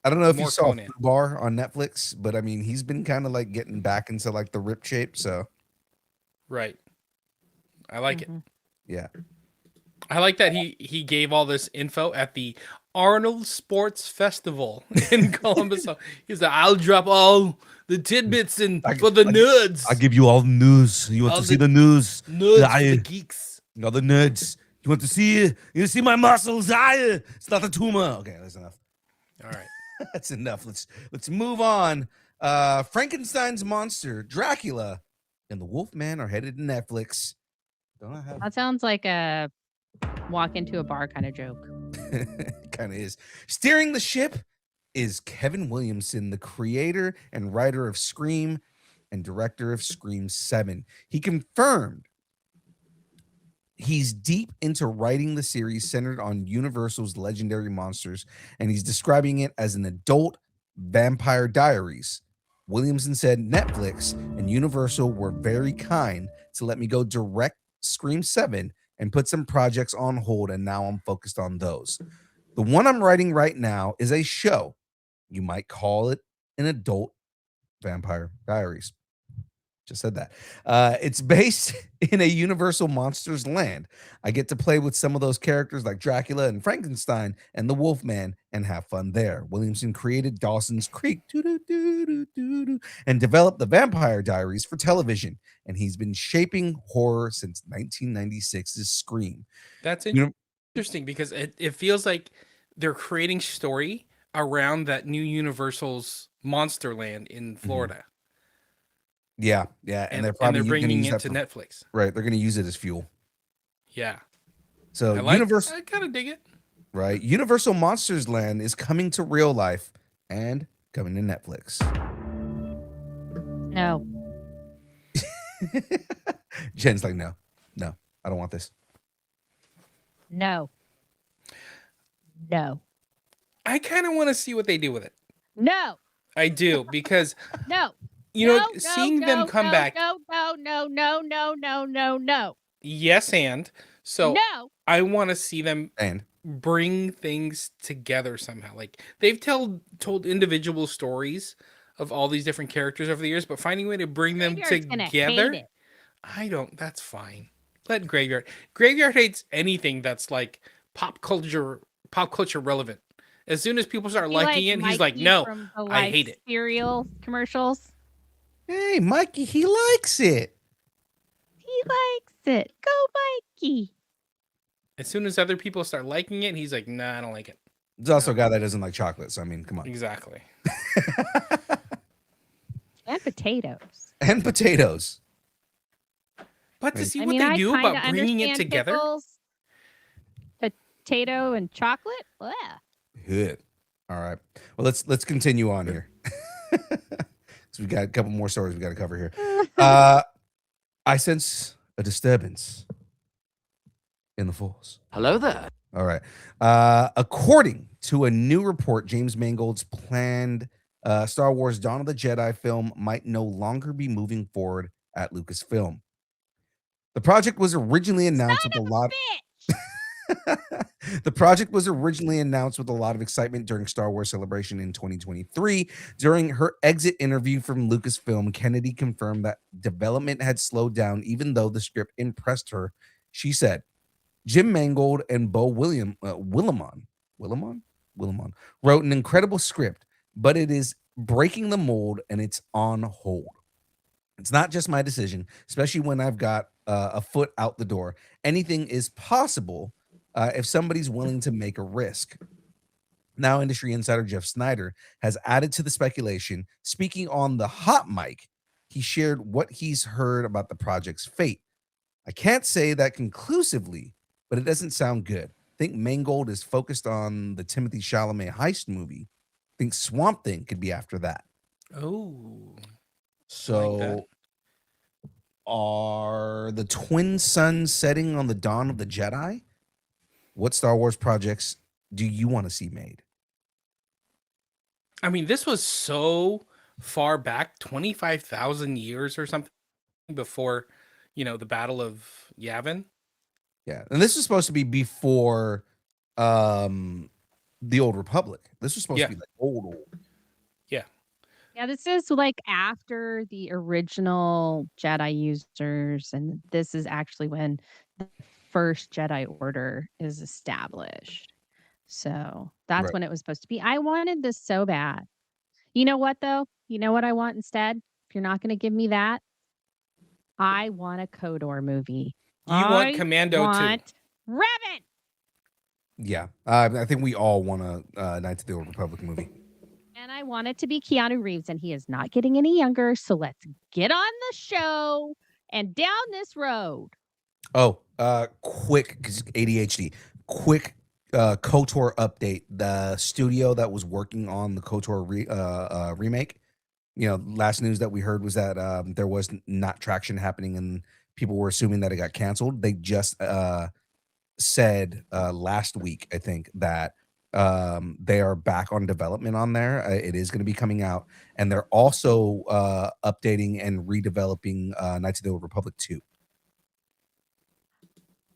I don't know if you saw Bar on Netflix, but I mean, he's been kind of like getting back into like the rip shape. So, right. I like it. Yeah. I like that he gave all this info at the Arnold Sports Festival in Columbus. He's like, I'll drop all the tidbits for the nerds. I'll give you all the news. You want to see the news? Nerds, the geeks. No, the nerds. You want to see? You see my muscles? It's not a tumor. Okay, that's enough. All right. That's enough. Let's move on. Frankenstein's monster, Dracula, and the Wolfman are headed to Netflix. That sounds like a walk into a bar kind of joke. Kind of is. Steering the ship is Kevin Williamson, the creator and writer of Scream and director of Scream 7. He confirmed he's deep into writing the series centered on Universal's legendary monsters, and he's describing it as an adult Vampire Diaries. Williamson said Netflix and Universal were very kind to let me go direct Scream 7 and put some projects on hold, and now I'm focused on those. The one I'm writing right now is a show. You might call it an adult Vampire Diaries. Just said that. It's based in a Universal Monsters land. I get to play with some of those characters like Dracula and Frankenstein and the Wolfman and have fun there. Williamson created Dawson's Creek and developed the Vampire Diaries for television. And he's been shaping horror since 1996's Scream. That's You know- interesting because it feels like they're creating story around that new Universal's Monsterland in Florida. Yeah, and they're probably gonna bringing use it that to Netflix. Right, they're going to use it as fuel. Yeah. So I kind of dig it. Right, Universal Monsters Land is coming to real life and coming to Netflix. No. Jen's like, no, I don't want this. No. No. I kind of want to see what they do with it. No. I do because No. seeing them come back. No. Yes, and so No. I want to see them And bring things together somehow. Like they've told individual stories of all these different characters over the years, but finding a way to bring them Graveyard's gonna together, hate it. that's fine. Let Graveyard hates anything that's like pop culture relevant. As soon as people start liking it, he's like, Mikey no, from the, I hate it. Cereal commercials. hey, Mikey, he likes it. He likes it. Go, Mikey. As soon as other people start liking it, he's like, nah, I don't like it. There's also a guy that doesn't like chocolate. So I mean, come on. Exactly. And potatoes. And potatoes. But to see I what mean, they I do kinda about bringing it understand together. pickles, potato and chocolate. Blah. Good. All right. Well, let's continue on here. So we got a couple more stories we got to cover here. I sense a disturbance in the force. Hello there. All right. According to a new report, James Mangold's planned Star Wars Dawn of the Jedi film might no longer be moving forward at Lucasfilm. The project was originally announced with a lot. The project was originally announced with a lot of excitement during Star Wars Celebration in 2023. During her exit interview from Lucasfilm, Kennedy confirmed that development had slowed down, even though the script impressed her. She said, Jim Mangold and Bo Willimon wrote an incredible script, but it is breaking the mold and it's on hold. It's not just my decision, especially when I've got a foot out the door. Anything is possible if somebody's willing to make a risk. Now, industry insider Jeff Snyder has added to the speculation. Speaking on the hot mic, he shared what he's heard about the project's fate. I can't say that conclusively, but it doesn't sound good. I think Mangold is focused on the Timothée Chalamet heist movie. I think Swamp Thing could be after that. Oh. So are the twin suns setting on the dawn of the Jedi? What Star Wars projects do you want to see made? I mean, this was so far back, 25,000 years or something before, the Battle of Yavin. Yeah. And this is supposed to be before the Old Republic. This was supposed to be like old. Yeah, this is like after the original Jedi users, and this is actually when the first Jedi Order is established. So that's Right. when it was supposed to be. I wanted this so bad. You know what, though? You know what I want instead? If you're not going to give me that, I want a Kodor movie. You want Commando want too. Revan! Yeah. I think we all want a Knights of the Old Republic movie. And I want it to be Keanu Reeves, and he is not getting any younger. So let's get on the show and down this road. Oh, quick, 'cause ADHD. Quick KOTOR update. The studio that was working on the KOTOR remake, last news that we heard was that there was not traction happening and people were assuming that it got canceled. They just said last week, I think, that they are back on development on there. It is going to be coming out, and they're also updating and redeveloping Knights of the Old Republic 2.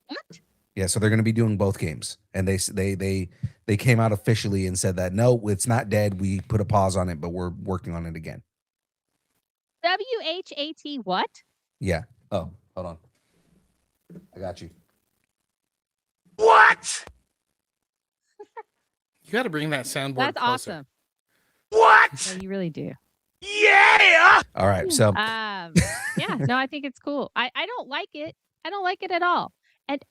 What? Yeah, so they're going to be doing both games, and they came out officially and said that no, it's not dead. We put a pause on it, but we're working on it again. WHAT what? Yeah. Oh, hold on. I got you. What? You got to bring that soundboard That's closer. awesome. What? Yeah, you really do. Yeah! All right. So Yeah, no, I think it's cool. I don't like it. I don't like it at all. And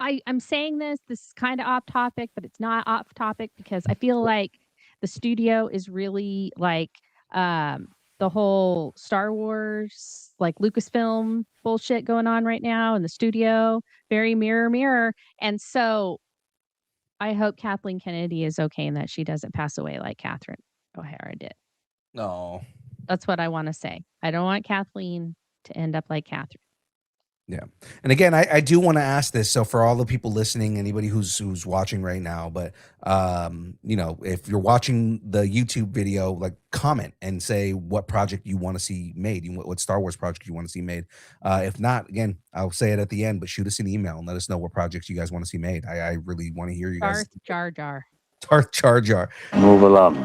I'm saying this is kind of off topic, but it's not off topic because I feel like the studio is really like the whole Star Wars, like Lucasfilm bullshit going on right now in the studio. Very mirror. And so I hope Kathleen Kennedy is okay and that she doesn't pass away like Catherine O'Hara did. no. That's what I want to say. I don't want Kathleen to end up like Catherine. Yeah. And again, I do want to ask this. So for all the people listening, anybody who's watching right now, but you know, if you're watching the YouTube video, like comment and say what project you want to see made, what Star Wars project you want to see made. If not, again, I'll say it at the end, but shoot us an email and let us know what projects you guys want to see made. I really want to hear you guys. Darth Jar Jar. Darth Jar Jar. Move along.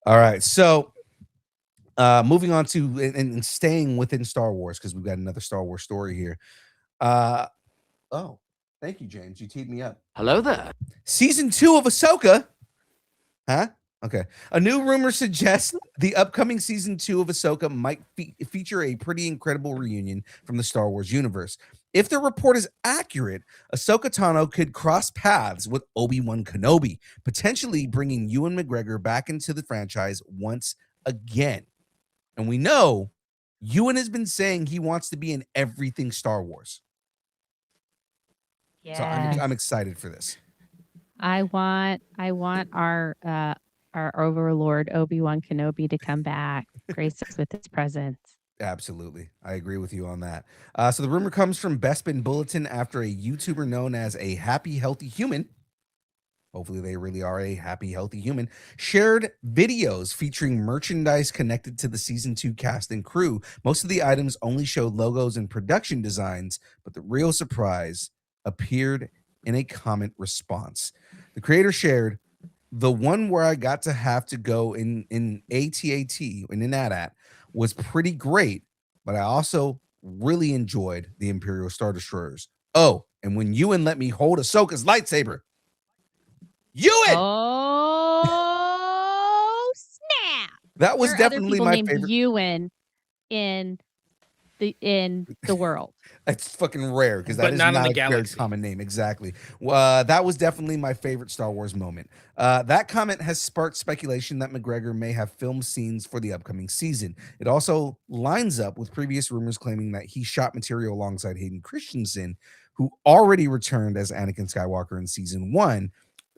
All right. So moving on to and staying within Star Wars, because we've got another Star Wars story here. Oh, thank you, James. You teed me up. Hello there. Season 2 of Ahsoka. Huh? Okay. A new rumor suggests the upcoming season 2 of Ahsoka might feature a pretty incredible reunion from the Star Wars universe. If the report is accurate, Ahsoka Tano could cross paths with Obi-Wan Kenobi, potentially bringing Ewan McGregor back into the franchise once again. And we know Ewan has been saying he wants to be in everything Star Wars. Yeah. So I'm excited for this. I want our overlord Obi-Wan Kenobi to come back, grace us with his presence. Absolutely. I agree with you on that. So the rumor comes from Bespin Bulletin after a YouTuber known as a happy, healthy human. Hopefully they really are a happy, healthy human. Shared videos featuring merchandise connected to the season 2 cast and crew. Most of the items only showed logos and production designs, but the real surprise appeared in a comment response. The creator shared, the one where I got to have to go in AT-AT, in AT-AT, was pretty great, but I also really enjoyed the Imperial Star Destroyers. Oh, and when Ewan let me hold Ahsoka's lightsaber. Ewan! Oh, snap! That was There are other definitely people my named favorite. Ewan in the world. It's fucking rare because that But is not not in the a very galaxy. common name. Exactly. That was definitely my favorite Star Wars moment. That comment has sparked speculation that McGregor may have filmed scenes for the upcoming season. It also lines up with previous rumors claiming that he shot material alongside Hayden Christensen, who already returned as Anakin Skywalker in season 1.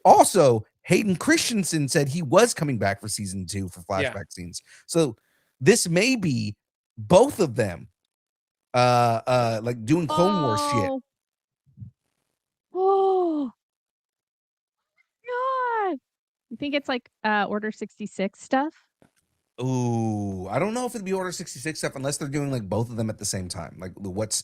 Also, Hayden Christensen said he was coming back for season 2 for flashback scenes. So this may be both of them like doing Clone Wars shit. Oh God. You think it's like Order 66 stuff? Ooh, I don't know if it'd be Order 66 stuff unless they're doing like both of them at the same time. Like what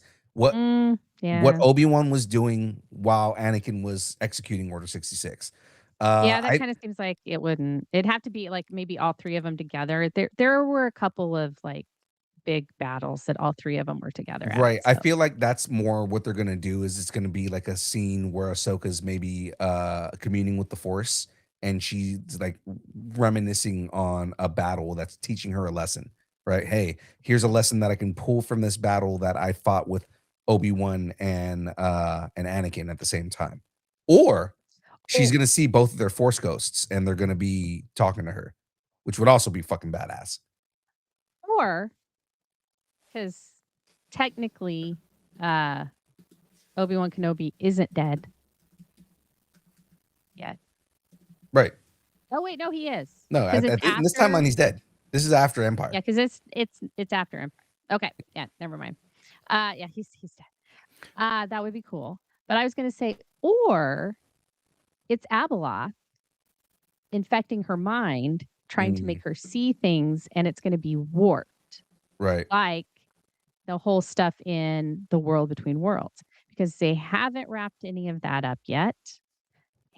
Yeah. Obi-Wan was doing while Anakin was executing Order 66. Yeah, that kind of seems like it wouldn't. It'd have to be like maybe all three of them together. There were a couple of like big battles that all three of them were together. Right. I feel like that's more what they're gonna do is it's gonna be like a scene where Ahsoka's maybe communing with the Force and she's like reminiscing on a battle that's teaching her a lesson. Right. Hey, here's a lesson that I can pull from this battle that I fought with Obi-Wan and Anakin at the same time. Or she's gonna see both of their Force ghosts and they're gonna be talking to her, which would also be fucking badass. Or because technically Obi-Wan Kenobi isn't dead yet. Right. Oh wait, no, he is. No, in this timeline he's dead. This is after Empire. Yeah, because it's after Empire. Okay, yeah, never mind. Yeah, he's dead. That would be cool. But I was gonna say, or it's Abeloth infecting her mind, trying to make her see things, and it's gonna be warped. Right. Like the whole stuff in the World Between Worlds. Because they haven't wrapped any of that up yet.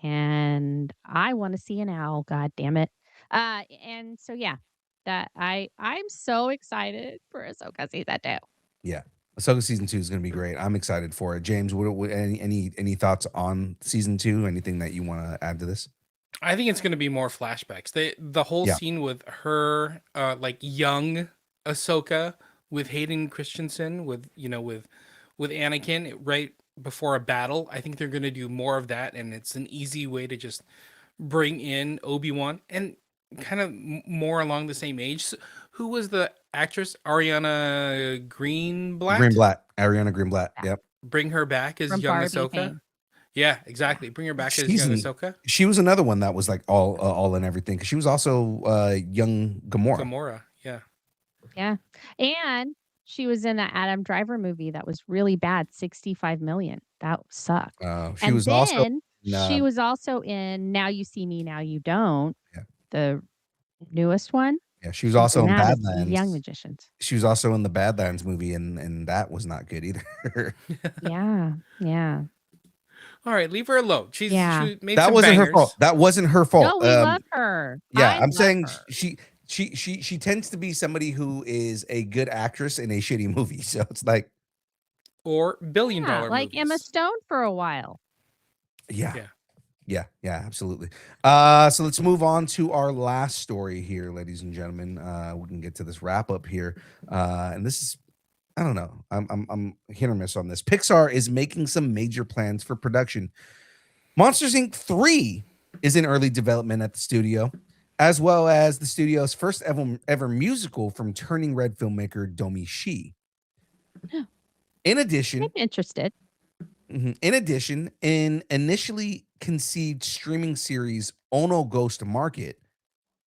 And I want to see an owl, god damn it. And so yeah. that I'm so excited for Ahsoka season 2. Yeah. Ahsoka season 2 is going to be great. I'm excited for it. James, any thoughts on season 2? Anything that you want to add to this? I think it's going to be more flashbacks. The whole Yeah. scene with her, like young Ahsoka with Hayden Christensen, with Anakin right before a battle. I think they're going to do more of that, and it's an easy way to just bring in Obi-Wan and kind of more along the same age. So, who was the actress? Ariana Greenblatt. Ariana Greenblatt. Yep. Bring her back as From young Barbie Ahsoka. fame. Yeah, exactly. Bring her back as She's young an- Ahsoka. She was another one that was like all in everything, because she was also young Gamora. Gamora. Yeah. Yeah. And she was in an Adam Driver movie that was really bad, 65 million. That sucked. She And was also then she was also in Now You See Me, Now You Don't. Yeah. The newest one. she was also in that as Badlands. Young Magicians. She was also in the Badlands movie, and that was not good either. Yeah. Yeah. All right, leave her alone. She made That some wasn't bangers. her fault. That wasn't her fault. No, we love her. Yeah, I I'm love saying her. she tends to be somebody who is a good actress in a shitty movie. So it's like, Or billion-dollar like movies. Emma Stone for a while. yeah, absolutely. So let's move on to our last story here, ladies and gentlemen. We can get to this wrap up here, and this is, I don't know, I'm hit or miss on this. Pixar is making some major plans for production. Monsters Inc. 3 is in early development at the studio, as well as the studio's first ever musical from Turning Red filmmaker Domi Shi. In addition, I'm interested. in initially conceived streaming series Ono Ghost Market,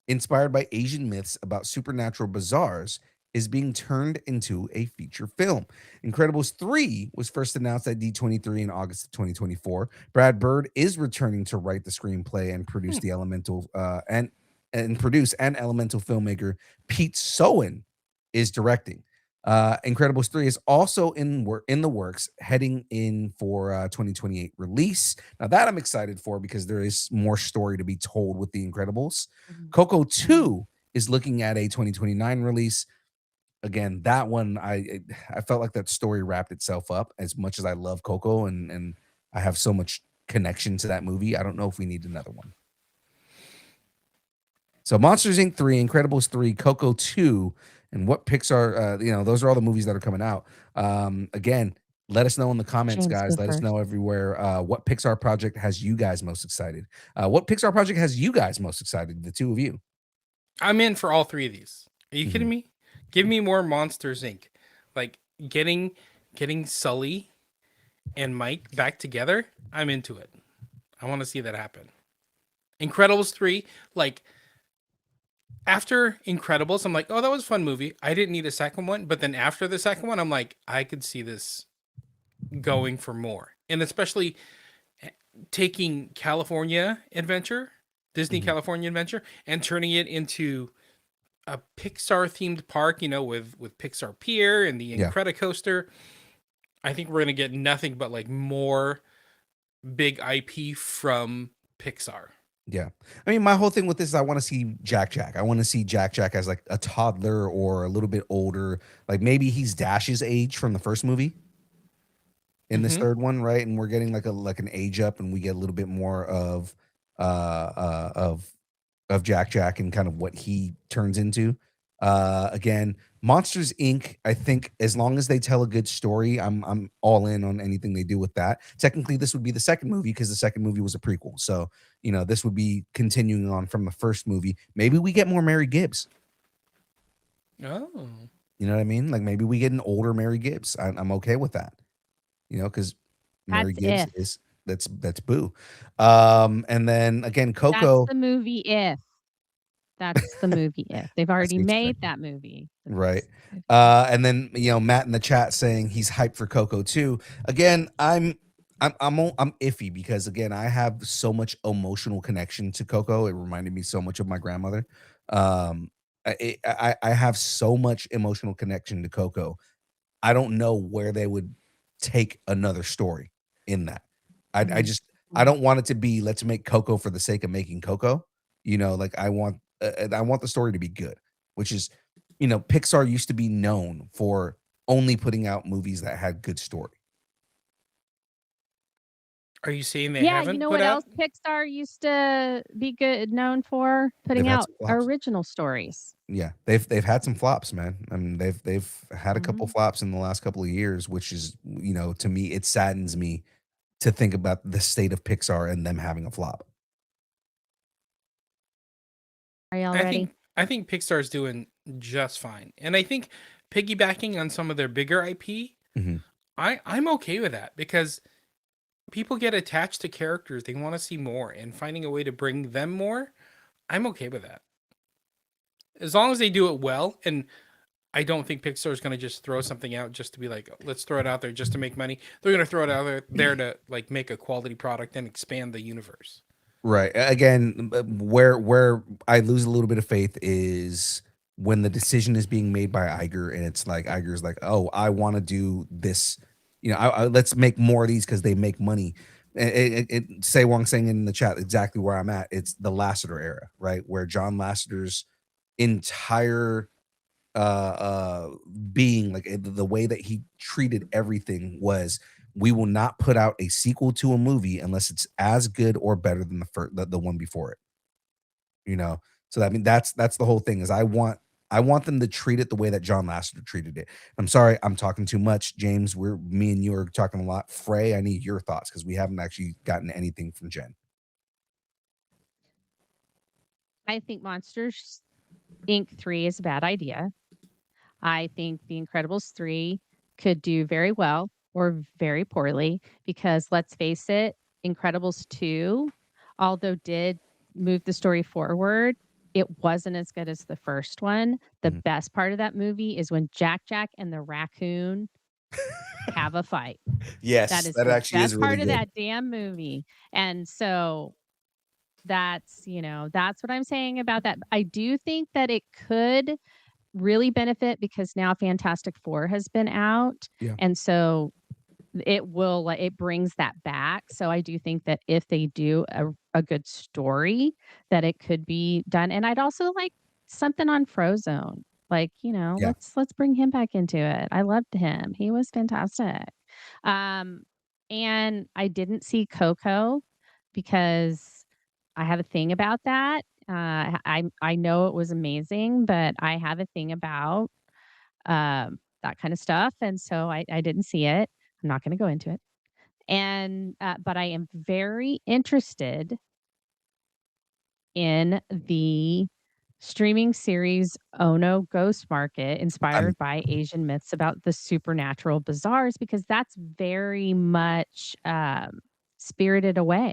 inspired by Asian myths about supernatural bazaars, is being turned into a feature film. Incredibles 3 was first announced at D23 in August of 2024. Brad Bird is returning to write the screenplay and produce the Elemental and Elemental filmmaker Pete Sohn is directing. Incredibles 3 is also in the works, heading in for 2028 release. Now that I'm excited for, because there is more story to be told with the Incredibles. Coco 2 is looking at a 2029 release. Again, that one, I felt like that story wrapped itself up. As much as I love Coco and I have so much connection to that movie, I don't know if we need another one. So Monsters Inc. 3, Incredibles 3, Coco 2, and what Pixar, those are all the movies that are coming out. Again, let us know in the comments, James, guys. go Let us first. know everywhere what Pixar project has you guys most excited. What Pixar project has you guys most excited, the two of you? I'm in for all three of these. Are you kidding me? Give me more Monsters Inc. Like getting Sully and Mike back together. I'm into it. I want to see that happen. Incredibles 3, like after Incredibles, I'm like, oh, that was a fun movie. I didn't need a second one, but then after the second one, I'm like, I could see this going for more. And especially taking California Adventure, Disney California Adventure, and turning it into a Pixar themed park, with Pixar Pier and the Incredicoaster. I think we're gonna get nothing but like more big IP from Pixar. Yeah. I mean, my whole thing with this is I want to see Jack. I want to see Jack as like a toddler or a little bit older. Like maybe he's Dash's age from the first movie in this third one, right? And we're getting like an age up, and we get a little bit more of Jack and kind of what he turns into. Again, Monsters Inc. I think as long as they tell a good story, I'm all in on anything they do with that. Technically, this would be the second movie because the second movie was a prequel. So, this would be continuing on from the first movie. Maybe we get more Mary Gibbs. Oh. You know what I mean? Like maybe we get an older Mary Gibbs. I'm okay with that. Because Mary Gibbs that's Boo. And then again, Coco. That's the movie If. That's the movie If. They've already made that movie. Right. And then Matt in the chat saying he's hyped for Coco too. Again, I'm iffy because again, I have so much emotional connection to Coco. It reminded me so much of my grandmother. I have so much emotional connection to Coco. I don't know where they would take another story in that. I don't want it to be let's make Coco for the sake of making Coco. Like I want the story to be good. which is, you know, Pixar used to be known for only putting out movies that had good story. Are you saying they Yeah, haven't you know put what out? else Pixar used to be good known for? Putting They've had out some flops. original stories. Yeah, they've had some flops, man. I mean, they've had a couple Mhm. flops in the last couple of years, which is, you know, to me, it saddens me to think about the state of Pixar and them having a flop. Are y'all I ready? think I think Pixar's doing just fine, and I think piggybacking on some of their bigger IP, Mhm. I'm okay with that because people get attached to characters. They want to see more, and finding a way to bring them more, I'm okay with that. As long as they do it well, and I don't think Pixar is going to just throw something out just to be like, let's throw it out there just to make money. They're going to throw it out there to like make a quality product and expand the universe. Right. Again, where I lose a little bit of faith is when the decision is being made by Iger, and it's like Iger's like, oh, I want to do this. You know, let's make more of these because they make money. Say Wong saying in the chat exactly where I'm at. It's the Lasseter era, right, where John Lasseter's entire being, like the way that he treated everything was, we will not put out a sequel to a movie unless it's as good or better than the one before it. You know, so I mean that's the whole thing is I want them to treat it the way that John Lasseter treated it. I'm sorry, I'm talking too much, James. Me and you are talking a lot. Frey, I need your thoughts because we haven't actually gotten anything from Jen. I think Monsters Inc. 3 is a bad idea. I think The Incredibles 3 could do very well or very poorly because let's face it, Incredibles 2, although did move the story forward, it wasn't as good as the first one. The Mhm. best part of that movie is when Jack and the raccoon have a fight. Yes, That is that the actually is best really part of good. that damn movie. And so that's, that's what I'm saying about that. I do think that it could really benefit because now Fantastic Four has been out. Yeah. And so it brings that back. So I do think that if they do a good story, that it could be done. And I'd also like something on Frozone. Like, Yeah. let's bring him back into it. I loved him. He was fantastic. And I didn't see Coco because I have a thing about that. I know it was amazing, but I have a thing about that kind of stuff, and so I didn't see it. I'm not going to go into it, and but I am very interested in the streaming series Ono Ghost Market, I'm inspired by Asian myths about the supernatural bazaars, because that's very much Spirited Away.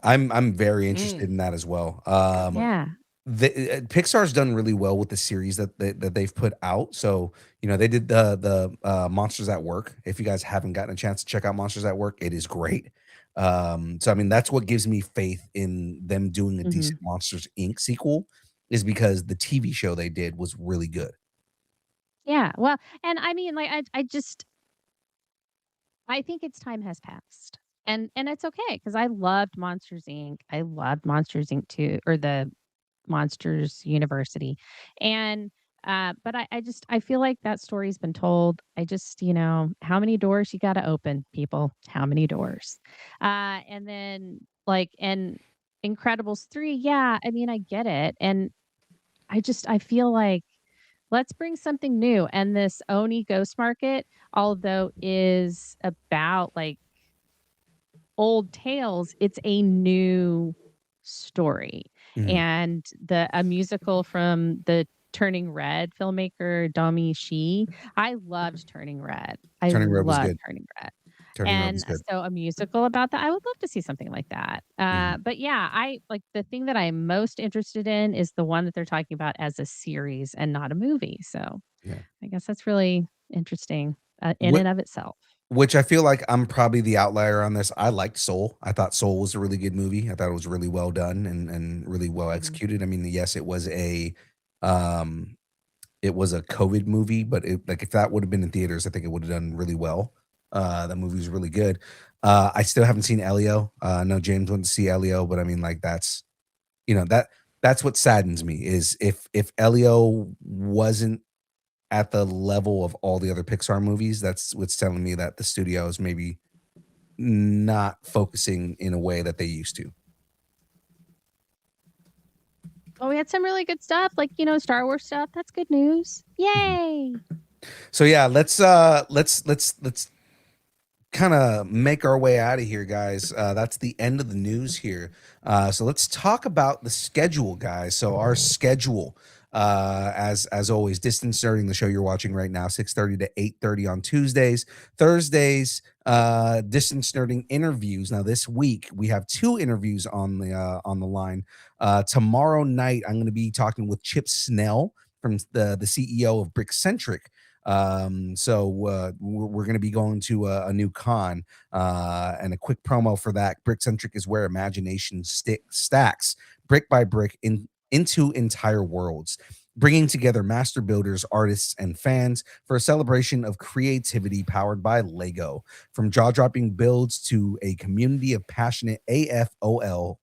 I'm very interested Mm. in that as well. Yeah. Pixar's done really well with the series that they've put out. So, you know, they did the Monsters at Work. If you guys haven't gotten a chance to check out Monsters at Work, it is great. So I mean, that's what gives me faith in them doing a Mhm. decent Monsters Inc. sequel, is because the TV show they did was really good. Yeah. Well, and I mean, like, I think its time has passed. And it's okay because I loved Monsters Inc. I loved Monsters Inc. 2, or the Monsters University. And but I feel like that story's been told. I just, how many doors you gotta open, people? How many doors? And then and Incredibles 3, yeah, I mean, I get it. And I feel like let's bring something new. And this Oni Ghost Market, although is about like old tales, it's a new story. Mhm. And a musical from the Turning Red filmmaker Domi Shi. I loved Turning Red. I Turning Red was loved good. Turning Red. Turning Red was And good. so a musical about that, I would love to see something like that. Mhm. But yeah, I like the thing that I'm most interested in is the one that they're talking about as a series and not a movie. So Yeah. I guess that's really interesting in What and of itself. Which I feel like I'm probably the outlier on this. I liked Soul. I thought Soul was a really good movie. I thought it was really well done and really well Mhm. executed. I mean, yes, um it was a COVID movie, but like if that would have been in theaters, I think it would have done really well. That movie was really good. I still haven't seen Elio. I know James went to see Elio, but I mean, like that's, you know, that's what saddens me is if Elio wasn't at the level of all the other Pixar movies, that's what's telling me that the studio is maybe not focusing in a way that they used to. Oh, we had some really good stuff, like Star Wars stuff. That's good news. Yay! So yeah, let's kind of make our way out of here, guys. That's the end of the news here. So let's talk about the schedule, guys. So our schedule, as always, Distance Nerding, the show you're watching right now, 6:30 to 8:30 on Tuesdays. Thursdays, Distance Nerding interviews. Now this week we have 2 interviews on the line. Tomorrow night I'm going to be talking with Chip Snell from the CEO of Brickcentric. So we're going to be going to a new con, and a quick promo for that. Brickcentric is where imagination stacks brick by brick into entire worlds, bringing together master builders, artists, and fans for a celebration of creativity powered by Lego. From jaw-dropping builds to a community of passionate AFOLs,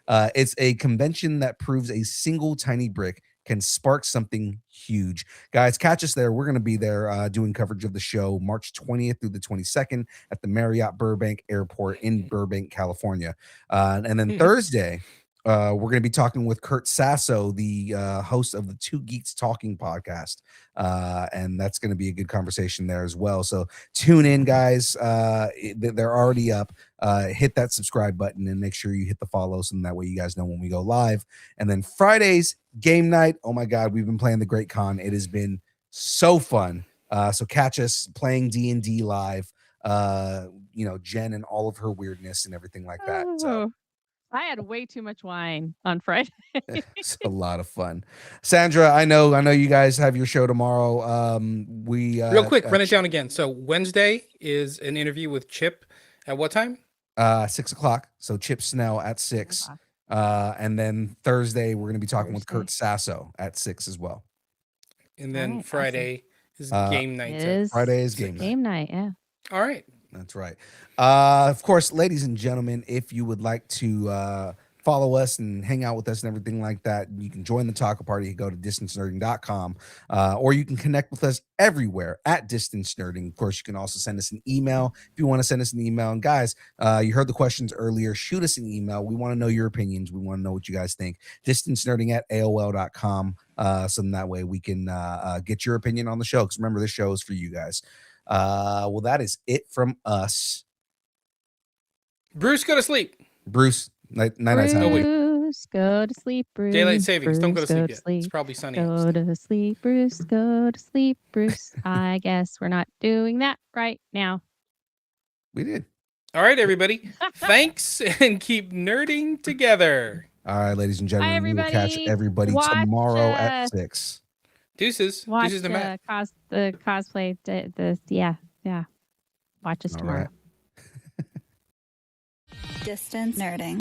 it's a convention that proves a single tiny brick can spark something huge. Guys, catch us there. We're going to be there doing coverage of the show March 20th through the 22nd at the Marriott Burbank Airport in Burbank, California. And then Thursday, we're going to be talking with Kurt Sasso, the host of the Two Geeks Talking podcast. And that's going to be a good conversation there as well. So tune in, guys. They're already up. Hit that subscribe button and make sure you hit the follow so that way you guys know when we go live. And then Fridays, game night. Oh my God, we've been playing the Great Con. It has been so fun. So catch us playing D&D live. Jen and all of her weirdness and everything like that. So I had way too much wine on Friday. it's a lot of fun. Sandra, I know you guys have your show tomorrow. Real quick, run it down again. So Wednesday is an interview with Chip at what time? 6:00. So Chip Snell at 6. And then Thursday we're going to be talking with Kurt Sasso at 6 as well. And then Friday is game night. Friday is game night. Yeah. All right. That's right. Of course, ladies and gentlemen, if you would like to follow us and hang out with us and everything like that, you can join the Taco Party. Go to distancenerding.com, or you can connect with us everywhere at Distance Nerding. Of course, you can also send us an email if you want to send us an email. And guys, you heard the questions earlier. Shoot us an email. We want to know your opinions. We want to know what you guys think. distancenerding@aol.com. So that way we can get your opinion on the show. Because remember, this show is for you guys. Well, that is it from us. Bruce, go to sleep. Bruce, night. Bruce, go to sleep, Bruce. Daylight savings. Don't go to sleep yet. Sleep. It's probably sunny. Go to sleep, Bruce. Go to sleep, Bruce. I guess we're not doing that right now. We did. All right, everybody. Thanks, and keep nerding together. All right, ladies and gentlemen, Bye, we will catch everybody tomorrow at 6. Deuces. Watch Deuces to Matt. the cosplay. Yeah. Watch us tomorrow. Right. Distance Nerding.